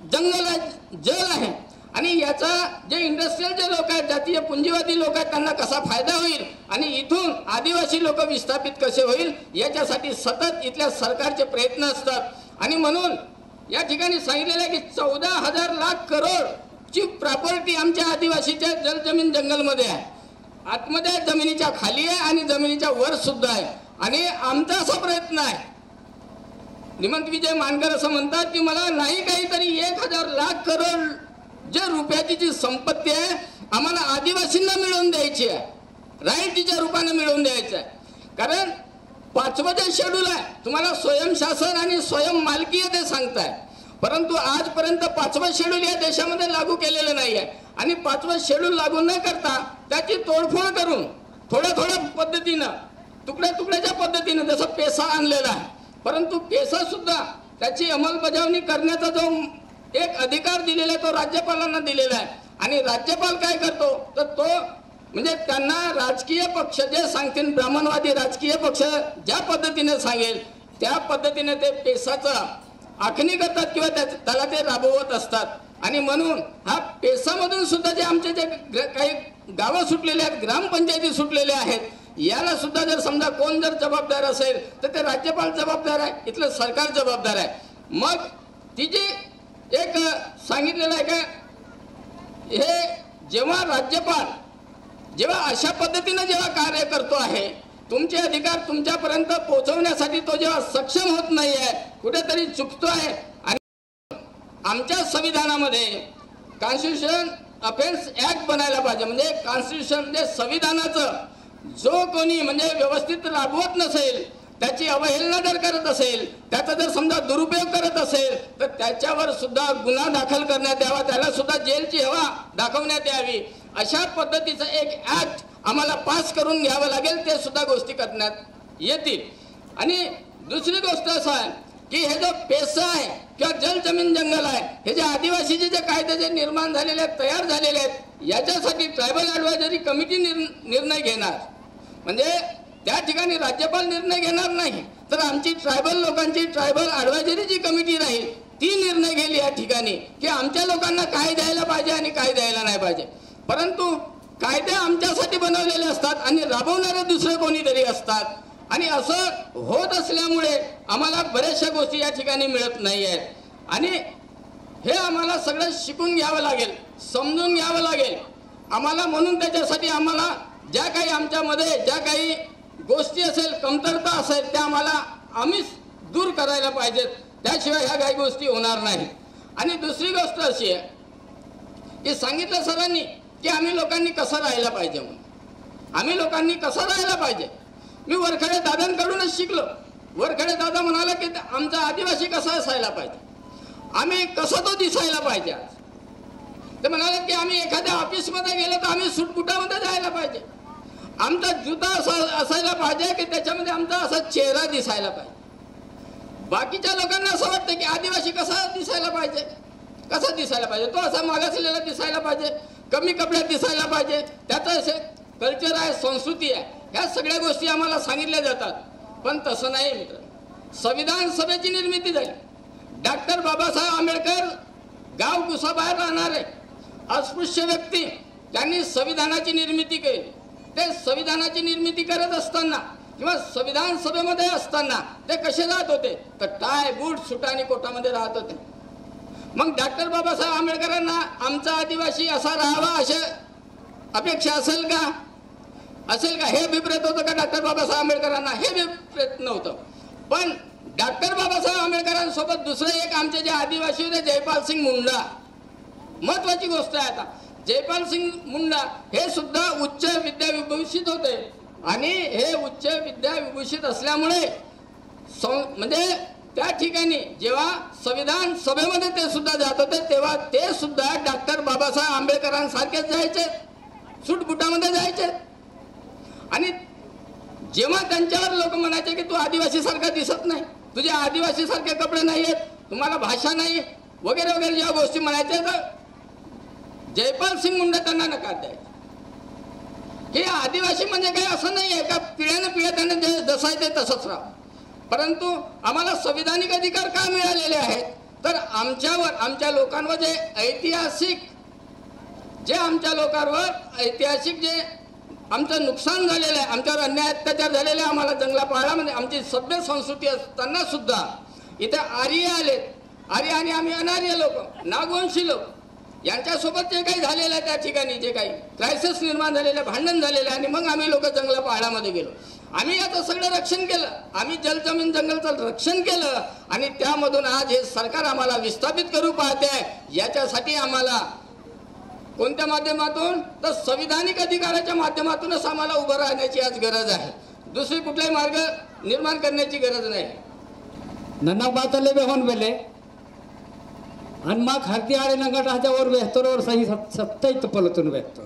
जंगल आहे, जल आहे, आणि याचा जे इंडस्ट्रियल जे लोक आहेत, जातीय पुंजीवादी लोक आहेत त्यांना कसा फायदा होईल आणि इथून आदिवासी लोक विस्थापित कसे होईल याच्यासाठी सतत इथल्या सरकारचे प्रयत्न असतात। आणि म्हणून या ठिकाणी सांगितलेलं आहे की 14,000 लाख करोडची प्रॉपर्टी आमच्या आदिवासीच्या जल जमीन जंगलमध्ये आहे, आतमध्ये जमिनीच्या खाली आहे आणि जमिनीच्या वर सुद्धा आहे, आणि आमचा असा प्रयत्न आहे, धीमंत विजय मानकर असं म्हणतात की मला नाही काहीतरी 1,000 लाख करोड जे रुपयाची जी संपत्ती आहे आम्हाला आदिवासींना मिळवून द्यायची आहे, राईटीच्या रूपाने मिळवून द्यायचं आहे, कारण 5वं जे शेड्यूल आहे तुम्हाला स्वयंशासन आणि स्वयं मालकीय ते सांगताय, परंतु आजपर्यंत 5वं शेड्यूल या देशामध्ये लागू केलेलं नाही आहे, आणि 5वं शेड्यूल लागू न करता त्याची तोडफोड करून थोड्या पद्धतीनं तुकड्याच्या पद्धतीनं जसं पेसा आणलेला आहे, परंतु पेसा सुद्धा त्याची अंमलबजावणी करण्याचा जो एक अधिकार दिलेला आहे तो राज्यपालांना दिलेला आहे, आणि राज्यपाल काय करतो तर तो म्हणजे त्यांना राजकीय पक्ष जे सांगतील, ब्राह्मणवादी राजकीय पक्ष ज्या पद्धतीने सांगेल त्या पद्धतीने ते पेसाचा आखणी करतात किंवा त्याला ते राबवत असतात। आणि म्हणून हा पेसामधून सुद्धा जे आमचे जे काही गावं सुटलेले आहेत, ग्रामपंचायती सुटलेल्या आहेत, याला सुद्धा जर समजा कोण जर जबाबदार असेल तर ते राज्यपाल जबाबदार आहे, इथलं सरकार जबाबदार आहे। मग ती जी एक सांगितलेलं आहे का हे जेव्हा राज्यपाल जेव्हा अशा पद्धतीने जेव्हा कार्य करतो आहे, तुमचे अधिकार तुमच्यापर्यंत पोहोचवण्यासाठी तो जेव्हा सक्षम होत नाही आहे, कुठेतरी चुकतो आहे, आणि आमच्या संविधानामध्ये कॉन्स्टिट्यूशन अफेन्स ऍक्ट बनायला पाहिजे. म्हणजे कॉन्स्टिट्यूशन म्हणजे संविधानाचं जो कोणी म्हणजे व्यवस्थित राबवत नसेल, त्याची अवहेलना जर करत असेल, त्याचा जर समजा दुरुपयोग करत असेल तर त्याच्यावर सुद्धा गुन्हा दाखल करण्यात यावा, त्याला सुद्धा जेलची हवा दाखवण्यात यावी. अशा पद्धतीचं एक ऍक्ट आम्हाला पास करून घ्यावं लागेल, ते सुद्धा गोष्टी करण्यात येतील. आणि दुसरी गोष्ट असं आहे की हे जो पेसा आहे किंवा जल जमीन जंगल आहे, हे जे आदिवासीचे जे कायदे जे निर्माण झालेले आहेत, तयार झालेले आहेत, याच्यासाठी ट्रायबल ॲडवायझरी कमिटी निर्णय घेणार. म्हणजे त्या ठिकाणी राज्यपाल निर्णय घेणार नाही, तर आमची ट्रायबल लोकांची ट्रायबल ॲडवायझरी जी कमिटी राहील ती निर्णय घेईल या ठिकाणी की आमच्या लोकांना काय द्यायला पाहिजे आणि काय द्यायला नाही पाहिजे. परंतु कायदे आमच्यासाठी बनवलेले असतात आणि राबवणारे दुसरे कोणीतरी असतात, आणि असं होत असल्यामुळे आम्हाला बऱ्याचशा गोष्टी या ठिकाणी मिळत नाही आहेत. आणि हे आम्हाला सगळं शिकून घ्यावं लागेल, समजून घ्यावं लागेल आम्हाला. म्हणून त्याच्यासाठी आम्हाला ज्या काही आमच्यामध्ये ज्या काही गोष्टी असेल, कमतरता असेल, त्या आम्हीच दूर करायला पाहिजेत, त्याशिवाय ह्या काही गोष्टी होणार नाही. आणि दुसरी गोष्ट अशी आहे की सांगितलं सरांनी की आम्ही लोकांनी कसं राहायला पाहिजे म्हणून. आम्ही लोकांनी कसं राहायला पाहिजे मी वरखडे दादांकडूनच शिकलो. वरखडे दादा म्हणाला की आमचा आदिवासी कसा असायला पाहिजे, आम्ही कसा तो दिसायला पाहिजे. आज ते म्हणाले की आम्ही एखाद्या ऑफिसमध्ये गेलो तर आम्ही सुटबुटामध्ये जायला पाहिजे, आमचा जुता असायला पाहिजे की त्याच्यामध्ये आमचा असा चेहरा दिसायला पाहिजे. बाकीच्या लोकांना असं वाटतं की आदिवासी कसा दिसायला पाहिजे, कसा दिसायला पाहिजे, तो असा मागासलेला दिसायला पाहिजे, कमी कपड्यात दिसायला पाहिजे, त्याचं असे कल्चर आहे, संस्कृती आहे. ह्या सगळ्या गोष्टी आम्हाला सांगितल्या जातात. पण तसं नाही मित्र. संविधान सभेची निर्मिती झाली, डॉक्टर बाबासाहेब आंबेडकर गाव कुसाबाहेर राहणारे अस्पृश्य व्यक्ती त्यांनी संविधानाची निर्मिती केली. ते संविधानाची निर्मिती करत असताना किंवा संविधान सभेमध्ये असताना ते कसे राहत होते तर टाय बूट सुटा आणि कोटामध्ये राहत होते. मग डॉक्टर बाबासाहेब आंबेडकरांना आमचा आदिवासी असा राहावा अशी अपेक्षा असेल का? असेल का? हे अभिप्रेत होतं का डॉक्टर बाबासाहेब आंबेडकरांना? हे अभिप्रेत नव्हतं. पण डॉक्टर बाबासाहेब आंबेडकरांसोबत दुसरे एक आमचे जे आदिवासी होते जयपाल सिंग मुंडा, महत्वाची गोष्ट आहे. आता जयपाल सिंग मुंडा हे सुद्धा उच्च विद्या विभूषित होते आणि हे उच्च विद्या विभूषित असल्यामुळे म्हणजे त्या ठिकाणी जेव्हा संविधान सभेमध्ये ते सुद्धा जात होते तेव्हा ते सुद्धा डॉक्टर बाबासाहेब आंबेडकरांसारखेच जायचे, सूटबुटामध्ये जायचे. आणि जेव्हा त्यांच्यावर लोक म्हणायचे की तू आदिवासी सारखा दिसत नाही, तुझे आदिवासी सारखे कपडे नाही आहेत, तुम्हाला भाषा नाही वगैरे वगैरे ज्या गोष्टी म्हणायच्या, तर जयपाल सिंग मुंडा त्यांना नकार द्यायचे की आदिवासी म्हणजे काही असं नाही आहे का पिढ्याने पिढ्या त्यांना जसं आहे ते तसंच राहा. परंतु आम्हाला संविधानिक अधिकार का मिळालेले आहेत तर आमच्यावर, आमच्या लोकांवर जे ऐतिहासिक जे आमचं नुकसान झालेलं आहे, आमच्यावर अन्याय अत्याचार झालेले, आम्हाला जंगलापाळामध्ये आमची सभ्य संस्कृती असताना सुद्धा इथे आर्य आलेत, आर्य आणि आम्ही अनार्य लोक, नागवंशी लोक यांच्यासोबत जे काही झालेलं आहे त्या ठिकाणी जे काही क्रायसिस निर्माण झालेलं, भांडण झालेलं आणि मग आम्ही लोक जंगलापाळामध्ये गेलो. आम्ही याचं सगळं रक्षण केलं, आम्ही जलजमीन जंगलचं रक्षण केलं आणि त्यामधून आज हे सरकार आम्हाला विस्थापित करू पाहते. याच्यासाठी आम्हाला कोणत्या माध्यमातून तर संविधानिक अधिकाराच्या माध्यमातूनच आम्हाला उभं राहण्याची आज गरज आहे. दुसरी कुठलाही मार्ग निर्माण करण्याची गरज नाही. ನನ್ನ ಮಾತಲ್ಲೇ ಬೆಹೊನ್ ಬೆಲೆ ಅನ್ಮಾಕ್ ಹರ್ತಿ ಆಳೆ ನಂಗಟ ಹಜಾವರ್ ವೆಹ್ತರೋರ್ ಸಹಿ ಸತ್ತೈತು ಪಲತುನ್ ವೆಹ್ತೋ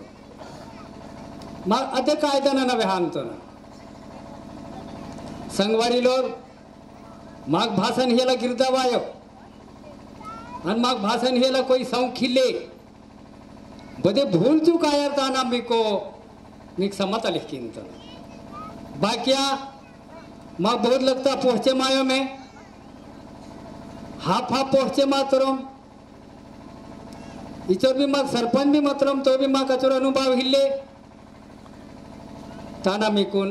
मा अते कायदा ना वेहांतो ना संगवारी लोर माग भाषण हेला गिरदावायो अन माग भाषण हेला कोई सौखिले बदे भूल चूक आयर ताना मिको मिक समत लिखिन तो बाकिया माग बहुत लगता पहुंचे मायो में हाफ पहुंचे मातरम इचर भी माग सरपंच भी मतरम तो भी माग कचोर अनुभव हिले ताना मिकून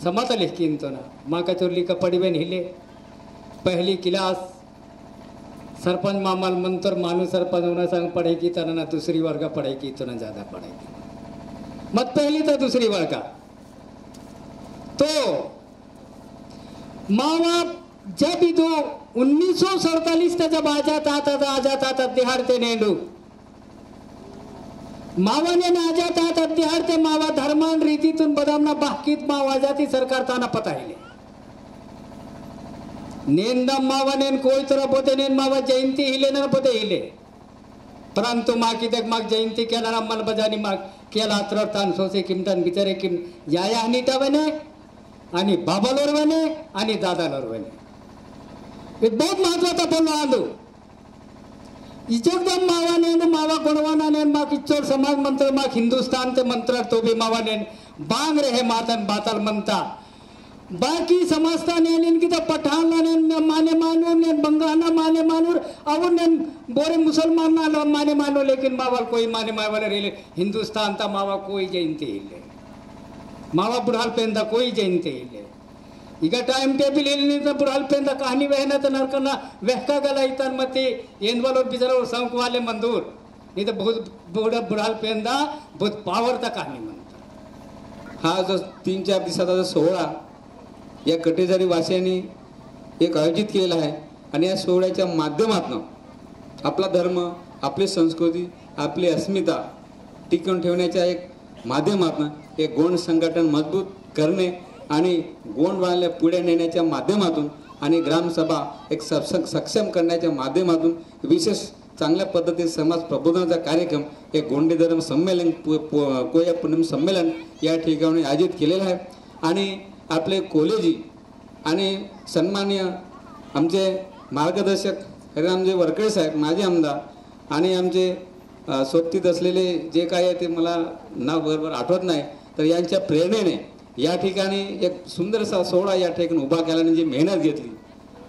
समत लिखीन तो ना माँ का चोरली का पड़ीबेन हिले पहली क्लास सरपंच मामल मंत्र मानू सरपंच होना संग पढ़ेगी तना ना दूसरी वर्ग पढ़ेगी तो ना ज़्यादा पढ़ेगी मत पहली तो दूसरी वर्ग तो माँ बाप जब ही तो 1947 का जब आ जाता था दिहाड़ते नेंडू मावाने आजात हात अत्याहार ते मावा धर्मान रीतीतून बदामना बाकीत मावा जाती सरकार ताना पताहिले नेंदम मावा नेन कोई तरह पोते नेन मावा जयंती हिले न पोते हिले परंतु मा कितेक माग जयंती केला अंमलबजावणी माग केला तर तान सोसे किमतान बिचारे किम याया अनिता बने आणि बाबालोर बने आणि दादालोर बने हे बहुत महत्वाचा बोललो आलो इजोगदम मावाने मावा गुणवानाने माग इच्चोर समाज मंत्र माग हिंदुस्तान ते मंत्र तो भी मावाने बांग रहे मातन बातल मंता बाकी समझता नहीं इनकी तो पठान ने माने मानो ने बंगाना माने मानो और ने बोरे मुसलमान ना माने मानो लेकिन मावा कोई माने मावा रेले हिंदुस्तान ता मावा कोई जयंती इले मावा बुढ़ाल पेंदा कोई जयंती इले इका टाइम टेबल इले तो बुढ़ाल पेंदा कहानी वहना तो नरकना वहका गला इतन मते येन वालों बिचारा संक वाले मंदूर नहीं तो बहुत बड़ा बुढ़ाल पेंदा बहुत पावर ता कहानी मनता हा जो 3-4 दिवसाचा सोहळा या कटेजारी वासियांनी एक आयोजित केलेला आहे आणि या सोहळ्याच्या माध्यमातून आपला धर्म आपली संस्कृती आपली अस्मिता टिकवून ठेवण्याच्या एक माध्यमातून एक गोंड संघटन मजबूत करणे आणि गोंडवाला पुढे नेण्याच्या माध्यमातून आणि ग्रामसभा एक सक्षम करण्याच्या माध्यमातून विशेष चांगल्या पद्धतीने समाज प्रबोधनाचा कार्यक्रम एक गोंडी धर्म संमेलन कोया पूनम संमेलन या ठिकाणी आयोजित केलेलं आहे आणि आपले कॉलेजी आणि सन्माननीय आमचे मार्गदर्शक हरिरामजी वरकळे साहेब माजी आमदार आणि आमचे सोबतीत असलेले जे काय आहे ते मला नाव बरोबर आठवत नाही तर यांच्या प्रेरणेने या ठिकाणी एक सुंदरसा सोहळा या ठिकाणी उभा केल्याने जी मेहनत घेतली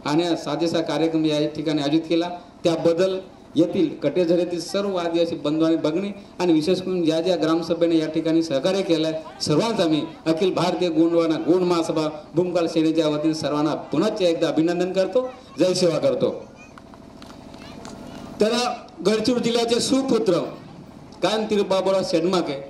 आणि साजेसा कार्यक्रम या ठिकाणी आयोजित केला त्याबद्दल येथील कटेझर सर्व आदिवासी बंधूंनी बघणे आणि विशेष करून ज्या ज्या ग्रामसभेने या ठिकाणी सहकार्य केलं आहे सर्वांचा मी अखिल भारतीय गोंडवाना गोंड महासभा भूमकाल सेनेच्या वतीने सर्वांना पुनश्च एकदा अभिनंदन करतो जय सेवा करतो। तर गडचिरोली जिल्ह्याचे सुपुत्र कांतीर बाबूराव शेडमाके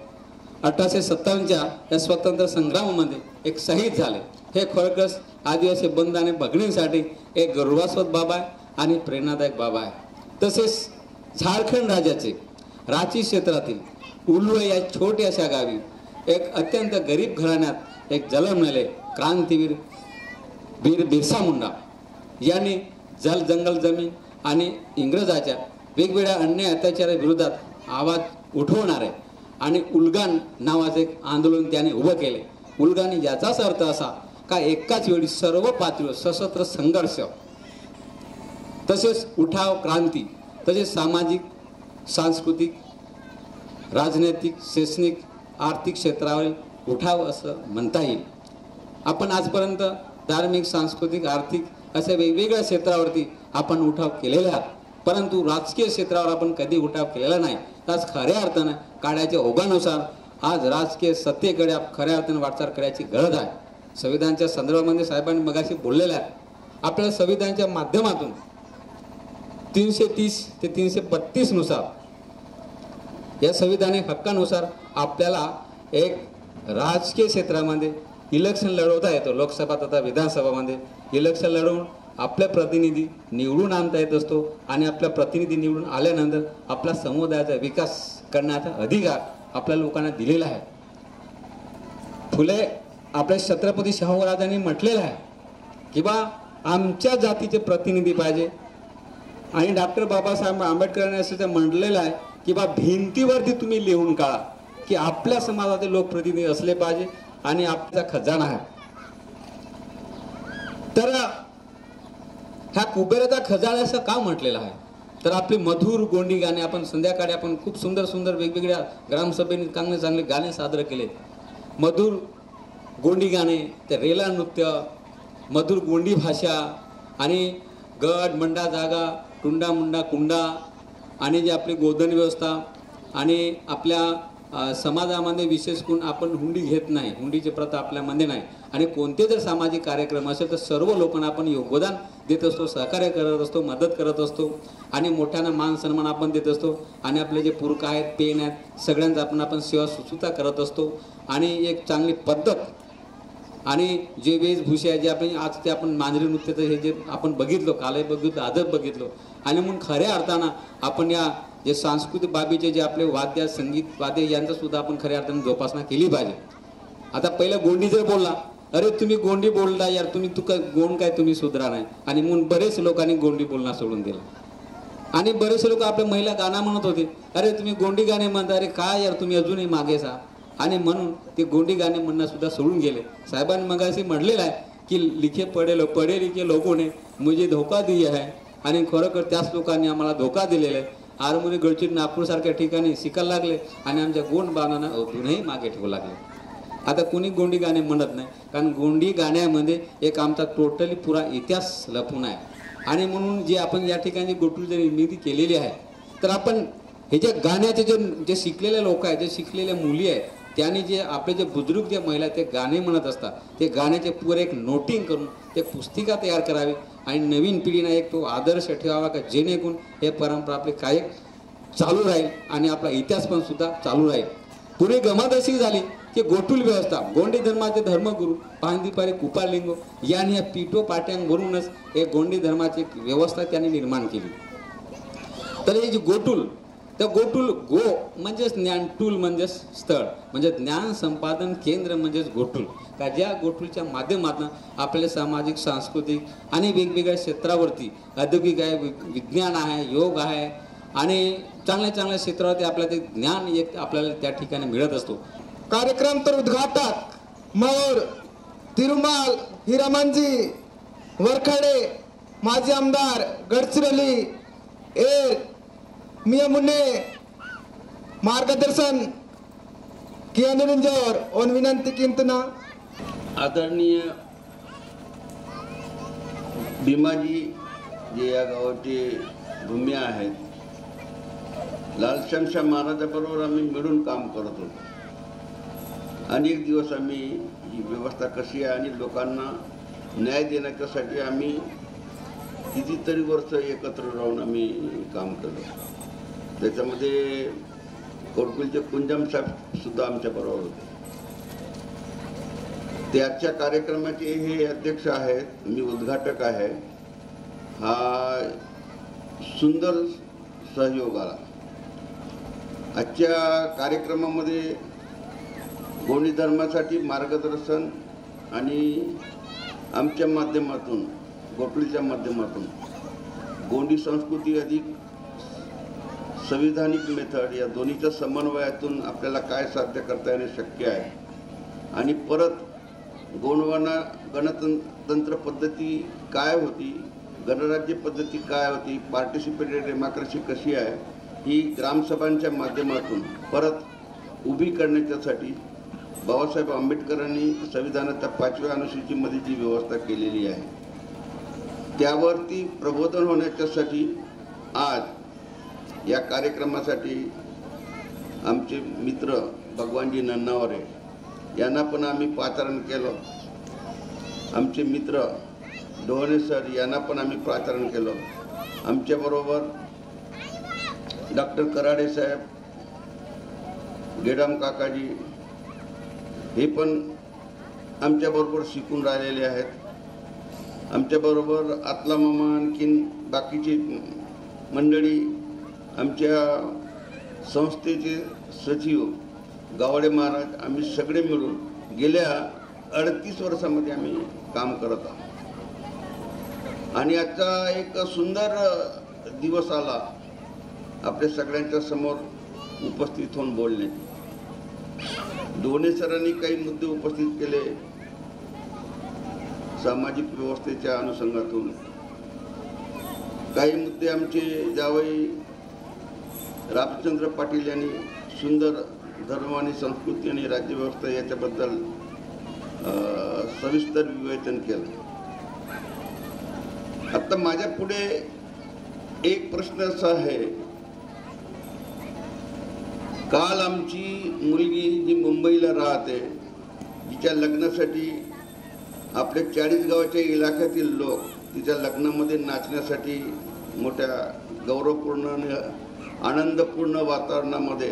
1857च्या या स्वातंत्र्य संग्रामामध्ये एक शहीद झाले हे खरोखरच आदिवासी बंधूंनी बघण्यासाठी एक गर्वास्पद बाब आहे आणि प्रेरणादायक बाब आहे। तसेच झारखंड राज्याचे रांची क्षेत्रातील उल्लू या छोट्याशा गावी एक अत्यंत गरीब घराण्यात एक जन्मलेले क्रांतीवीर बिरसा मुंडा यांनी जंगल जमीन आणि इंग्रजाच्या वेगवेगळ्या अन्याय अत्याचाराविरोधात आवाज उठवणारे आणि उलगान नावाचे एक आंदोलन त्यांनी उभं केले। उलगान याचाच अर्थ असा का एकाच वेळी सर्व पातळीवर सशस्त्र संघर्ष तसेच उठाव क्रांती तसेच सामाजिक सांस्कृतिक राजनैतिक शैक्षणिक आर्थिक क्षेत्रावरील उठाव असं म्हणता येईल। आपण आजपर्यंत धार्मिक सांस्कृतिक आर्थिक अशा वेगवेगळ्या क्षेत्रावरती आपण उठाव केलेले आहात परंतु राजकीय क्षेत्रावर आपण कधी उठाव केलेला नाही। आज खऱ्या अर्थानं काळाच्या ओघानुसार आज राजकीय सत्तेकडे खऱ्या अर्थानं वाटचाल करायची गरज आहे। संविधानाच्या संदर्भामध्ये साहेबांनी मगाशी बोललेलं आहे आपल्या संविधानाच्या माध्यमातून 330 ते 332 नुसार या संविधानिक हक्कानुसार आपल्याला एक राजकीय क्षेत्रामध्ये इलेक्शन लढवता येतो। लोकसभा तथा विधानसभामध्ये इलेक्शन लढवून आपले प्रतिनिधी निवडून आणता येत असतो आणि आपला प्रतिनिधी निवडून आल्यानंतर आपला समुदायाचा विकास करण्याचा अधिकार आपल्या लोकांना दिलेला आहे। फुले आपल्या छत्रपती शाहू महाराजांनी म्हटलेलं आहे की बा आमच्या जातीचे प्रतिनिधी पाहिजे आणि डॉक्टर बाबासाहेब आंबेडकरांनी असं म्हटलेलं आहे की बा भिंतीवरती तुम्ही लिहून काढा की आपल्या समाजाचे लोकप्रतिनिधी असले पाहिजे आणि आपला खजाना आहे। तर ह्या कुबेराचा खजाना असं का म्हटलेलं आहे तर आपली मधुर गोंडी गाणे आपण संध्याकाळी आपण खूप सुंदर सुंदर वेगवेगळ्या ग्रामसभेने चांगले चांगले गाणे सादर केले। मधुर गोंडी गाणे ते रेला नृत्य मधुर गोंडी भाषा आणि गड मंडा जागा टुंडा मुंडा कुंडा आणि जे आपली गोधन व्यवस्था आणि आपल्या समाजामध्ये विशेष करून आपण हुंडी घेत नाही हुंडीची प्रथा आपल्यामध्ये नाही आणि कोणते जर सामाजिक कार्यक्रम असेल तर सर्व लोकांना आपण योगदान देत असतो सहकार्य करत असतो मदत करत असतो आणि मोठ्यानं मान सन्मान आपण देत असतो आणि आपले जे पुरक आहेत पेन आहेत सगळ्यांचा आपण सेवा सुश्रुता करत असतो आणि एक चांगली पद्धत आणि जे वेशभूषा आहे जे आपण आज ते आपण मांजरी नृत्याचं हे जे आपण बघितलो कालही बघितलं आजच बघितलो आणि म्हणून खऱ्या अर्थानं आपण या जे सांस्कृतिक बाबीचे जे आपले वाद्य संगीत वाद्य यांचं सुद्धा आपण खऱ्या अर्थाने जोपासना केली पाहिजे. आता पहिलं गोंडी जर बोलला, अरे तुम्ही गोंडी बोलला यार, तुम्ही गोंड काय तुम्ही सुधरा नाही, आणि म्हणून बरेच लोकांनी गोंडी बोलणं सोडून दिलं. आणि बरेचसे लोक आपल्या महिला गाणं म्हणत होते, अरे तुम्ही गोंडी गाणे म्हणता, अरे काय यार तुम्ही अजूनही मागेच आहात, आणि म्हणून ते गोंडी गाणे म्हणणं सुद्धा सोडून गेले. साहेबांनी मगाशी म्हटलेलं आहे की लिखे पढे लिखे लोगों ने मुझे धोका दिया है, आणि खरोखर त्याच लोकांनी आम्हाला धोका दिलेला आहे. आरमोरी गडचिरोली नागपूरसारख्या ठिकाणी शिकायला लागले आणि आमच्या गोंड बाणांना अजूनही मागे ठेवू लागले. आता कोणी गोंडी गाणे म्हणत नाही, कारण गोंडी गाण्यामध्ये एक आमचा टोटली पुरा इतिहास लपून आहे. आणि म्हणून जे आपण या ठिकाणी गोटूची निर्मिती केलेली आहे, तर आपण हे जे गाण्याचे जे शिकलेले लोक आहेत, जे शिकलेल्या मुली आहेत, त्यांनी जे आपले जे बुजुर्ग जे महिला ते गाणे म्हणत असतात, ते गाण्याचे पुरे एक नोटिंग करून एक पुस्तिका तयार करावी आणि नवीन पिढीने एक तो आदर्श ठेवावा, का जेणेकरून हे परंपरा आपले काय चालू राहील आणि आपला इतिहास पण सुद्धा चालू राहील. पुढे गमत अशी झाली की गोटुल व्यवस्था, गोंडी धर्माचे धर्मगुरू पांदीपारी कुपालिंगो यांनी या पिठो पाट्यांवरूनच एक गोंडी धर्माची व्यवस्था त्यांनी निर्माण केली. तर हे जे गोटुल, तर गोटुल गो म्हणजेच ज्ञान, टूल म्हणजेच स्थळ, म्हणजे ज्ञान संपादन केंद्र म्हणजेच गोटुल, का ज्या गोटुलच्या माध्यमातून आपल्याला सामाजिक सांस्कृतिक आणि वेगवेगळ्या क्षेत्रावरती औद्योगिक आहे, विज्ञान आहे, योग आहे आणि चांगल्या चांगल्या क्षेत्रावरती आपल्याला ते ज्ञान एक आपल्याला त्या ठिकाणी मिळत असतो. कार्यक्रम तर उद्घाटक मौर तिरुमाल हिरामनजी वरखडे, माजी आमदार गडचिरोली एर मिया मुन्ने मार्गदर्शन किया निरंजोर और विनंती किंतना आदरणीय भीमाजी जे या गावाचे भूमी आहेत, लालशांच्या महाराजाबरोबर आम्ही मिळून काम करत होतो. अनेक दिवस आम्ही ही व्यवस्था कशी आहे आणि लोकांना न्याय देण्याच्यासाठी आम्ही कितीतरी वर्ष एकत्र राहून आम्ही काम केलं. त्याच्यामध्ये कोटकुलचे कुंजम साहेब सुद्धा आमच्याबरोबर होते. त्याच्या कार्यक्रमाचे हे अध्यक्ष आहेत, मी उद्घाटक आहे. हा सुंदर सहयोग आला. आजच्या कार्यक्रमामध्ये गोंडी धर्मासाठी मार्गदर्शन आणि आमच्या माध्यमातून, गोटुलीच्या माध्यमातून गोंडी संस्कृती अधिक संविधानिक मेथड या दोन्हीच्या समन्वयातून आपल्याला काय साध्य करता येणे शक्य आहे, आणि परत गोंडवाना गणतंत्र पद्धती काय होती, गणराज्य पद्धती काय होती, पार्टिसिपेटरी डेमोक्रेसी कशी आहे, ही ग्रामसभांच्या माध्यमातून परत उभी करण्याच्यासाठी बाबासाहेब आंबेडकरांनी संविधानाच्या 5व्या अनुसूचीमध्ये जी व्यवस्था केलेली आहे, त्यावरती प्रबोधन होण्याच्यासाठी आज या कार्यक्रमासाठी आमचे मित्र भगवानजी नन्नावरे यांना पण आम्ही पाचारण केलं. आमचे मित्र डोहणे सर यांना पण आम्ही पाचारण केलं. आमच्याबरोबर डॉक्टर कराडे साहेब, गेडाम काकाजी हे पण आमच्याबरोबर शिकून राहिलेले आहेत. आमच्याबरोबर आतला मामा, आणखीन बाकीची मंडळी, आमच्या संस्थेचे सचिव गावडे महाराज, आम्ही सगळे मिळून गेल्या 38 वर्षामध्ये आम्ही काम करत आहोत. आणि आजचा एक सुंदर दिवस आला आपल्या सगळ्यांच्या समोर उपस्थित होऊन बोलणे. दोन्ही सरांनी काही मुद्दे उपस्थित केले सामाजिक व्यवस्थेच्या अनुषंगातून. काही मुद्दे आमचे जावई रामचंद्र पाटील यांनी सुंदर धर्म आणि संस्कृती आणि राज्यव्यवस्था याच्याबद्दल सविस्तर विवेचन केलं. आता माझ्या पुढे एक प्रश्न असा आहे, काल आमची मुलगी जी मुंबईला राहते, जिच्या लग्नासाठी आपल्या 40 गावाच्या इलाक्यातील लोक तिच्या लग्नामध्ये नाचण्यासाठी मोठ्या गौरवपूर्ण आणि आनंदपूर्ण वातावरणामध्ये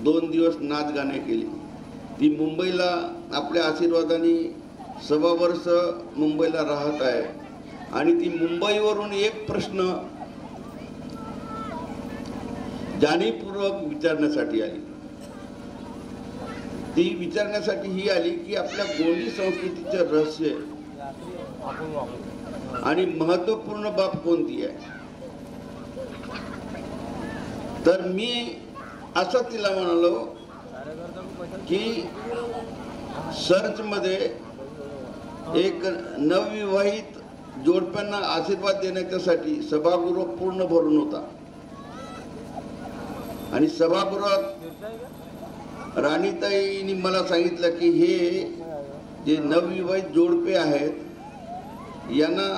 2 दिवस नाच गाणे केली. ती मुंबईला आपल्या आशीर्वादाने 1.25 वर्ष मुंबईला राहत आहे. आणि ती मुंबईवरून एक प्रश्न जाणीवपूर्वक विचारण्यासाठी आली. ती विचारण्यासाठी ही आली की आपल्या गोंडी संस्कृतीचे रहस्य आणि महत्वपूर्ण बाब कोणती आहे. तर मी असं तिला म्हणालो की सर्च मध्ये एक नवविवाहित जोडप्यांना आशीर्वाद देण्याच्यासाठी सभागृह पूर्ण भरून होता आणि सभागृहात राणीताईंनी मला सांगितलं की हे जे नवविवाहित जोडपे आहेत यांना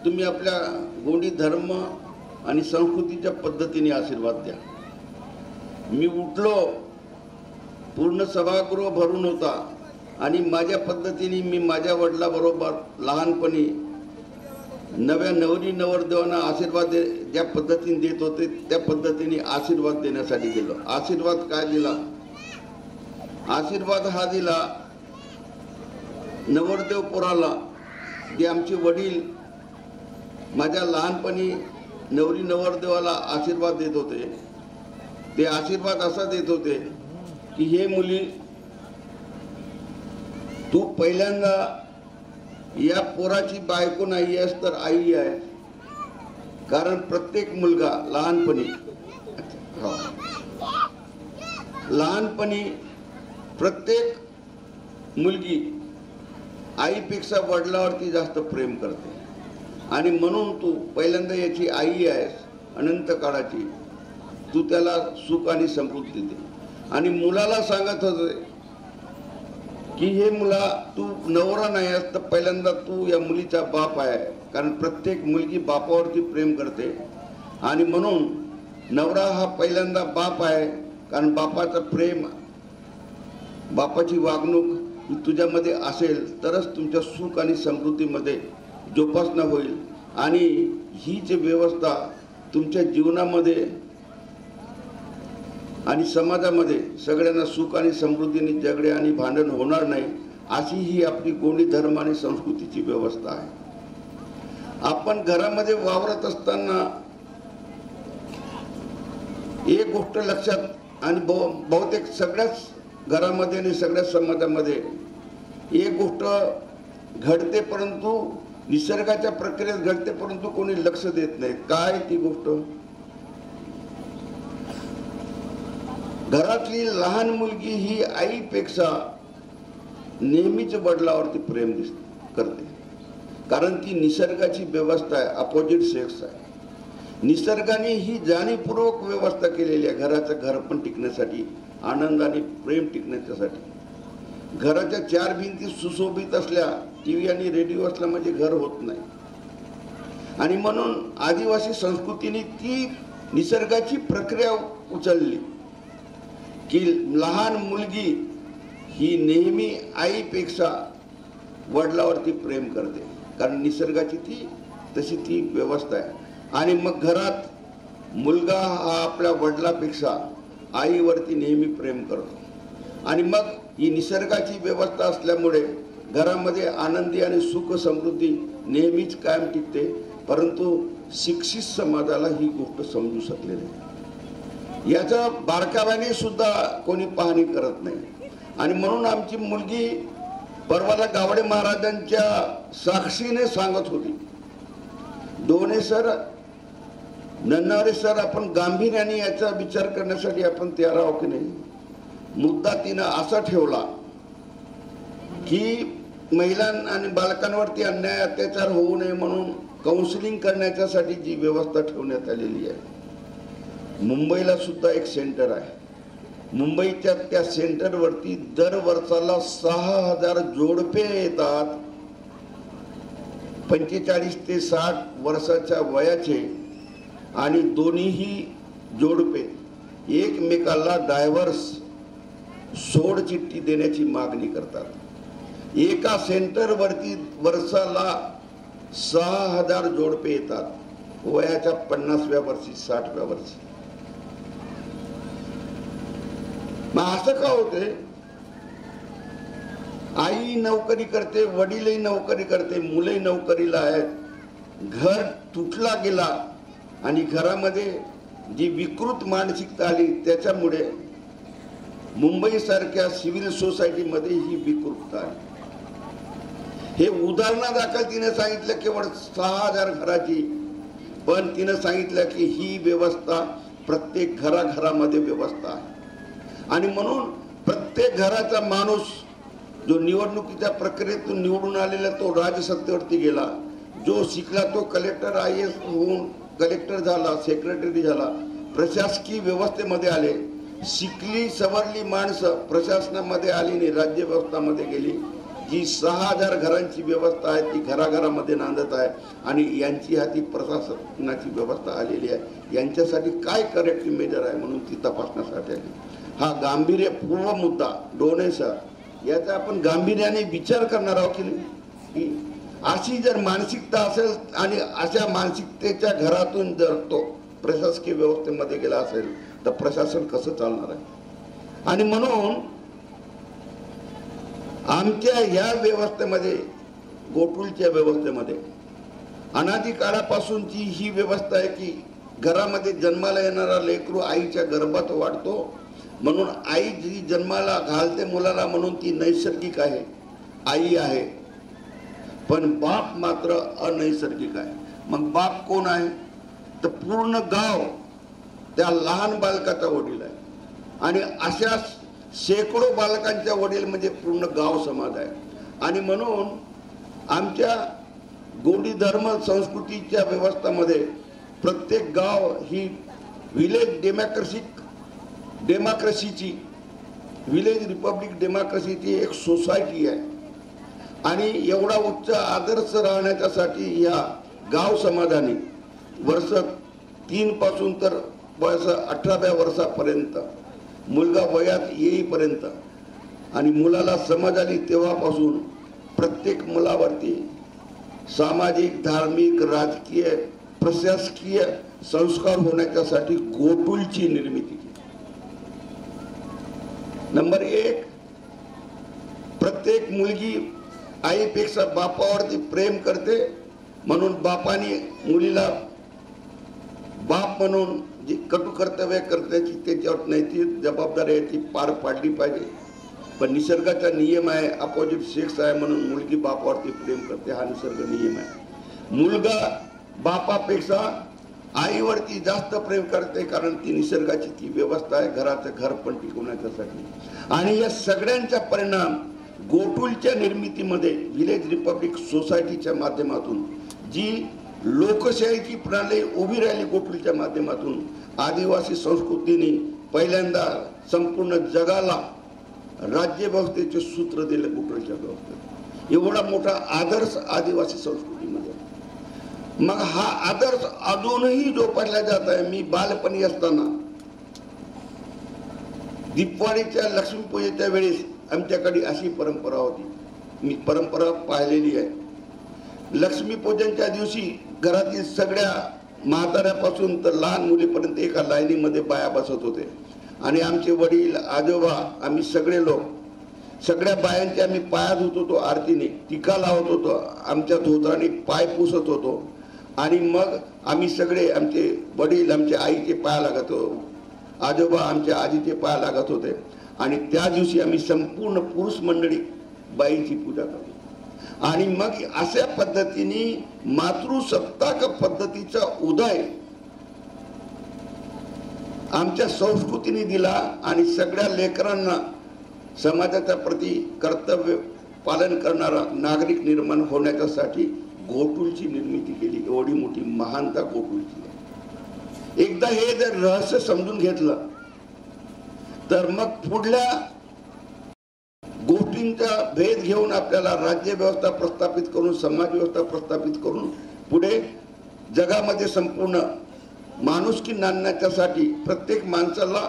तुम्ही आपल्या गोंडी धर्म आणि संस्कृतीच्या पद्धतीने आशीर्वाद द्या. मी उठलो, पूर्ण सभागृह भरून होता आणि माझ्या पद्धतीने मी माझ्या वडिलांबरोबर लहानपणी नव्या नवरी नवरदेवांना आशीर्वाद ज्या पद्धतीने देत होते त्या पद्धतीने आशीर्वाद देण्यासाठी गेलो. आशीर्वाद काय दिला? आशीर्वाद हा दिला नवरदेव पोराला, जे आमचे वडील माझ्या लहानपणी नवरी नवरदेवाला आशीर्वाद देत होते. ते आशीर्वाद असा देत होते की हे मुली, तू पहिल्यांदा या पोराची बायको नाही आहेस तर आई आहे. कारण प्रत्येक मुलगा लहानपणी प्रत्येक मुलगी आईपेक्षा वडिलावरती जास्त प्रेम करते आणि म्हणून तू पहिल्यांदा याची आई आहेस अनंत काळाची. तू त्याला सुख आणि समृद्धी दे. आणि मुलाला सांगत होते की हे मुला, तू नवरा नाही आहेस तर पहिल्यांदा तू या मुलीचा बाप आहे. कारण प्रत्येक मुलगी बापावरती प्रेम करते आणि म्हणून नवरा हा पहिल्यांदा बाप आहे. कारण बापाचं प्रेम, बापाची वागणूक तुझ्यामध्ये असेल तरच तुमच्या सुख आणि समृद्धीमध्ये जोपासना होईल आणि ही जी व्यवस्था तुमच्या जीवनामध्ये आणि समाजामध्ये सगळ्यांना सुख आणि समृद्धीने झगडे आणि भांडण होणार नाही, अशी ही आपली गोंडी धर्म आणि संस्कृतीची व्यवस्था आहे. आपण घरामध्ये वावरत असताना एक गोष्ट लक्षात, आणि बहुतेक सगळ्याच घरामध्ये आणि सगळ्या समाजामध्ये एक गोष्ट घडते, परंतु निसर्गाच्या प्रक्रियेत घडते, परंतु कोणी लक्ष देत नाही. काय ती गोष्ट? घरातली लहान मुलगी ही आईपेक्षा नेहमीच वडिलावरती प्रेम करते. कारण ती निसर्गाची व्यवस्था आहे, अपोजिट सेक्स आहे. निसर्गाने ही जाणीवपूर्वक व्यवस्था केलेली आहे घराचं घर पण टिकण्यासाठी, आनंद आणि प्रेम टिकण्यासाठी. घराच्या चार भिंती सुशोभित असल्या, टीव्ही आणि रेडिओ असला म्हणजे घर होत नाही. आणि म्हणून आदिवासी संस्कृतीने ती निसर्गाची प्रक्रिया उचलली की लहान मुलगी ही नेहमी आईपेक्षा वडिलावरती प्रेम करते. कारण निसर्गाची तशी ती व्यवस्था आहे. आणि मग घरात मुलगा हा आपल्या वडिलापेक्षा आईवरती नेहमी प्रेम करतो. आणि मग ही निसर्गाची व्यवस्था असल्यामुळे घरामध्ये आनंदी आणि सुख समृद्धी नेहमीच कायम टिकते. परंतु शिक्षित समाजाला ही गोष्ट समजू शकले नाही. याचा बारकाव्याने सुद्धा कोणी पाहणी करत नाही. आणि म्हणून आमची मुलगी परवाला गावडे महाराजांच्या साक्षीने सांगत होती, दोने सर, नन्नावरे सर, आपण गांभीर्याने याचा विचार करण्यासाठी आपण तयार आहोत की नाही. मुद्दा तिनं असा ठेवला की महिला आणि बालकांवरती अन्याय अत्याचार होऊ नये म्हणून काउन्सिलिंग करण्याच्यासाठी जी व्यवस्था ठेवण्यात आलेली आहे. मुंबईला सुद्धा एक सेंटर आहे. मुंबईच्या त्या सेंटरवरती दर वर्षाला 6,000 जोडपे येतात, 45 ते 60 वर्षाच्या वयाचे. आणि दोन्हीही जोडपे एकमेकाला डायव्हर्स सोड चिठ्ठी देण्याची मागणी करतात. एका सेंटरवरती वर्षाला 6,000 जोडपे येतात, वयाच्या 50व्या वर्षी, 60व्या वर्षी. मग असं का होते? आई नोकरी करते, वडीलही नोकरी करते, मुलंही नोकरीला आहेत. घर तुटला गेला आणि घरामध्ये जी विकृत मानसिकता आली त्याच्यामुळे मुंबईसारख्या सिव्हिल सोसायटीमध्ये ही विकृतता आली. हे उदाहरणादाखल तिने सांगितलं केवळ 6000 घराची, पण तिने सांगितलं की ही व्यवस्था प्रत्येक घराघरामध्ये व्यवस्था आहे. आणि म्हणून प्रत्येक घराचा माणूस जो निवडणुकीच्या प्रक्रियेतून निवडून आलेला तो राजसत्तेवरती गेला, जो शिकला तो कलेक्टर IAS होऊन कलेक्टर झाला, सेक्रेटरी झाला, प्रशासकीय व्यवस्थेमध्ये आले. शिकली सवरली माणसं प्रशासनामध्ये आली नाही, राज्य व्यवस्थामध्ये गेली. जी 6000 घरांची व्यवस्था आहे ती घराघरामध्ये नांदत आहे आणि यांची हाती प्रशासनाची व्यवस्था आलेली आहे. यांच्यासाठी काय करेक्टिव्ह मेजर आहे म्हणून ती तपासण्यासाठी आली. हा गांभीर्यपूर्ण मुद्दा डोनेशन याचा आपण गांभीर्याने विचार करणार आहोत की नाही. अशी जर मानसिकता असेल आणि अशा मानसिकतेच्या घरातून जर तो प्रशासकीय व्यवस्थेमध्ये गेला असेल तर प्रशासन कसं चालणार आहे. आणि म्हणून आमच्या या व्यवस्थेमध्ये, गोकुळच्या व्यवस्थेमध्ये अनादी काळापासूनची ही व्यवस्था आहे की घरामध्ये जन्माला येणारा लेकरू आईच्या गर्भात वाढतो, म्हणून आई जी जन्माला घालते मुलाला म्हणून ती नैसर्गिक आहे, आई आहे. पण बाप मात्र अनैसर्गिक आहे. मग बाप कोण आहे तर पूर्ण गाव त्या लहान बालकाचा वडील आहे. आणि अशा शेकडो बालकांच्या वडील म्हणजे पूर्ण गाव समाज आहे. आणि म्हणून आमच्या गोडी धर्म संस्कृतीच्या व्यवस्थामध्ये प्रत्येक गाव ही विलेज डेमोक्रेसीची विलेज रिपब्लिक डेमोक्रेसीची एक सोसायटी आहे. आणि एवढा उच्च आदर्श राहण्याच्यासाठी या गाव समाजाने वर्ष 3 पासून तर वयास 18व्या वर्षापर्यंत मुलगा वयात येईपर्यंत आणि मुलाला समज आली तेव्हापासून प्रत्येक मुलावरती सामाजिक, धार्मिक, राजकीय, प्रशासकीय संस्कार होण्याच्यासाठी गोकुळची निर्मिती केली. नंबर 1, प्रत्येक मुलगी आईपेक्षा बापावरती प्रेम करते म्हणून बापाने मुलीला बाप म्हणून जी कटू कर्तव्य करण्याची त्याच्यावर नैतिक जबाबदारी आहे ती पार पाडली पाहिजे. पण निसर्गाचा नियम आहे, अपोजिट सेक्स आहे म्हणून मुलगी बापावरती प्रेम करते, हा निसर्ग नियम आहे. मुलगा बापापेक्षा आईवरती जास्त प्रेम करते कारण ती निसर्गाची ती व्यवस्था आहे घराचं घर पण टिकवण्यासाठी. आणि या सगळ्यांचा परिणाम गोकुळच्या निर्मितीमध्ये विलेज रिपब्लिक सोसायटीच्या माध्यमातून जी लोकशाहीची प्रणाली उभी राहिली गोकुळच्या माध्यमातून आदिवासी संस्कृतीने पहिल्यांदा संपूर्ण जगाला राज्य व्यवस्थेचे सूत्र दिले. गोकुळच्या व्यवस्थेत एवढा मोठा आदर्श आदिवासी संस्कृतीमध्ये. मग हा आदर्श अजूनही जोपासला जात आहे. मी बालपणी असताना दिवाळीच्या लक्ष्मीपूजेच्या वेळेस आमच्याकडे अशी परंपरा होती, मी परंपरा पाहिलेली आहे. लक्ष्मीपूजनच्या दिवशी घरातील सगळ्या म्हाताऱ्यापासून तर लहान मुलीपर्यंत एका लाईनीमध्ये बाया बसत होते आणि आमचे वडील, आजोबा, आम्ही सगळे लोक सगळ्या बायांचे आम्ही पाया धुत होतो, आरतीने टीका लावत होतो, आमच्या धोत्राने पाय पुसत होतो. आणि मग आम्ही सगळे आमचे वडील आमच्या आईचे पाया लागत होतो, आजोबा आमच्या आजीचे पाया लागत होते. आणि त्या दिवशी आम्ही संपूर्ण पुरुष मंडळी बाईची पूजा करतो. आणि मग अशा पद्धतीने मातृसत्ताक पद्धतीचा उदय आमच्या संस्कृतीने दिला आणि सगळ्या लेकरांना समाजाच्या प्रती कर्तव्य पालन करणारा नागरिक निर्माण होण्याच्यासाठी गोकुळची निर्मिती केली. एवढी मोठी महानता गोकुळची. एकदा हे जर रहस्य समजून घेतलं तर मग पुढल्या गोष्टींचा भेद घेऊन आपल्याला राज्य व्यवस्था प्रस्थापित करून, समाज व्यवस्था प्रस्थापित करून पुढे जगामध्ये संपूर्ण माणुसकी आणण्याच्यासाठी प्रत्येक माणसाला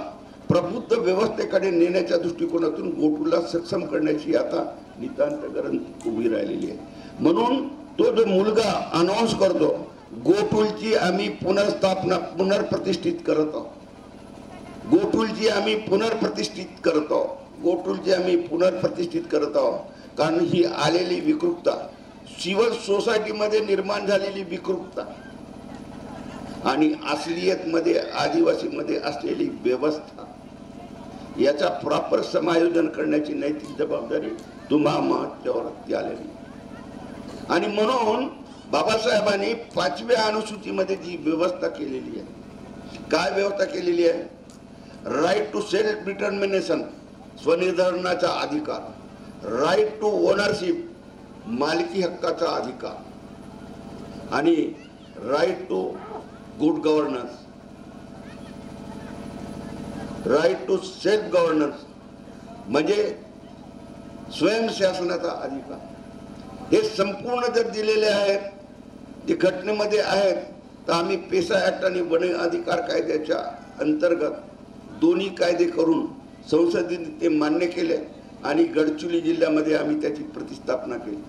प्रबुद्ध व्यवस्थेकडे नेण्याच्या दृष्टिकोनातून गोकुळला सक्षम करण्याची आता नितांत गरज उभी राहिलेली आहे. म्हणून तो जो मुलगा अनाउन्स करतो गोकुळची आम्ही पुनर्स्थापना पुनर्प्रतिष्ठित करत आहोत, गोकुळची आम्ही पुनर्प्रतिष्ठित करत आहोत, गोकुळची आम्ही पुनर्प्रतिष्ठित करत आहोत. कारण ही आलेली विकृतता, सिव्हिल सोसायटीमध्ये निर्माण झालेली विकृतता आणि असलियतमध्ये आदिवासीमध्ये असलेली व्यवस्था याचा प्रॉपर समायोजन करण्याची नैतिक जबाबदारी तुम्हा महत्वावरती आलेली. आणि म्हणून बाबासाहेबांनी 5व्या अनुसूचीमध्ये जी व्यवस्था केलेली आहे, काय व्यवस्था केलेली आहे? राईट टू सेल्फ डिटर्मिनेशन, स्वनिर्धारणाचा अधिकार, राईट टू ओनरशिप, मालकी हक्काचा अधिकार, आणि right to good governance, right to self governance म्हणजे स्वयंशासनाचा अधिकार. हे संपूर्ण जर दिलेले आहेत, ते घटनेमध्ये आहेत, तर आम्ही पेसा ऍक्ट आणि वन अधिकार कायद्याच्या अंतर्गत दोन्ही कायदे करून संसदेने ते मान्य केले आणि गडचिरोली जिल्ह्यामध्ये आम्ही त्याची प्रतिस्थापना केली.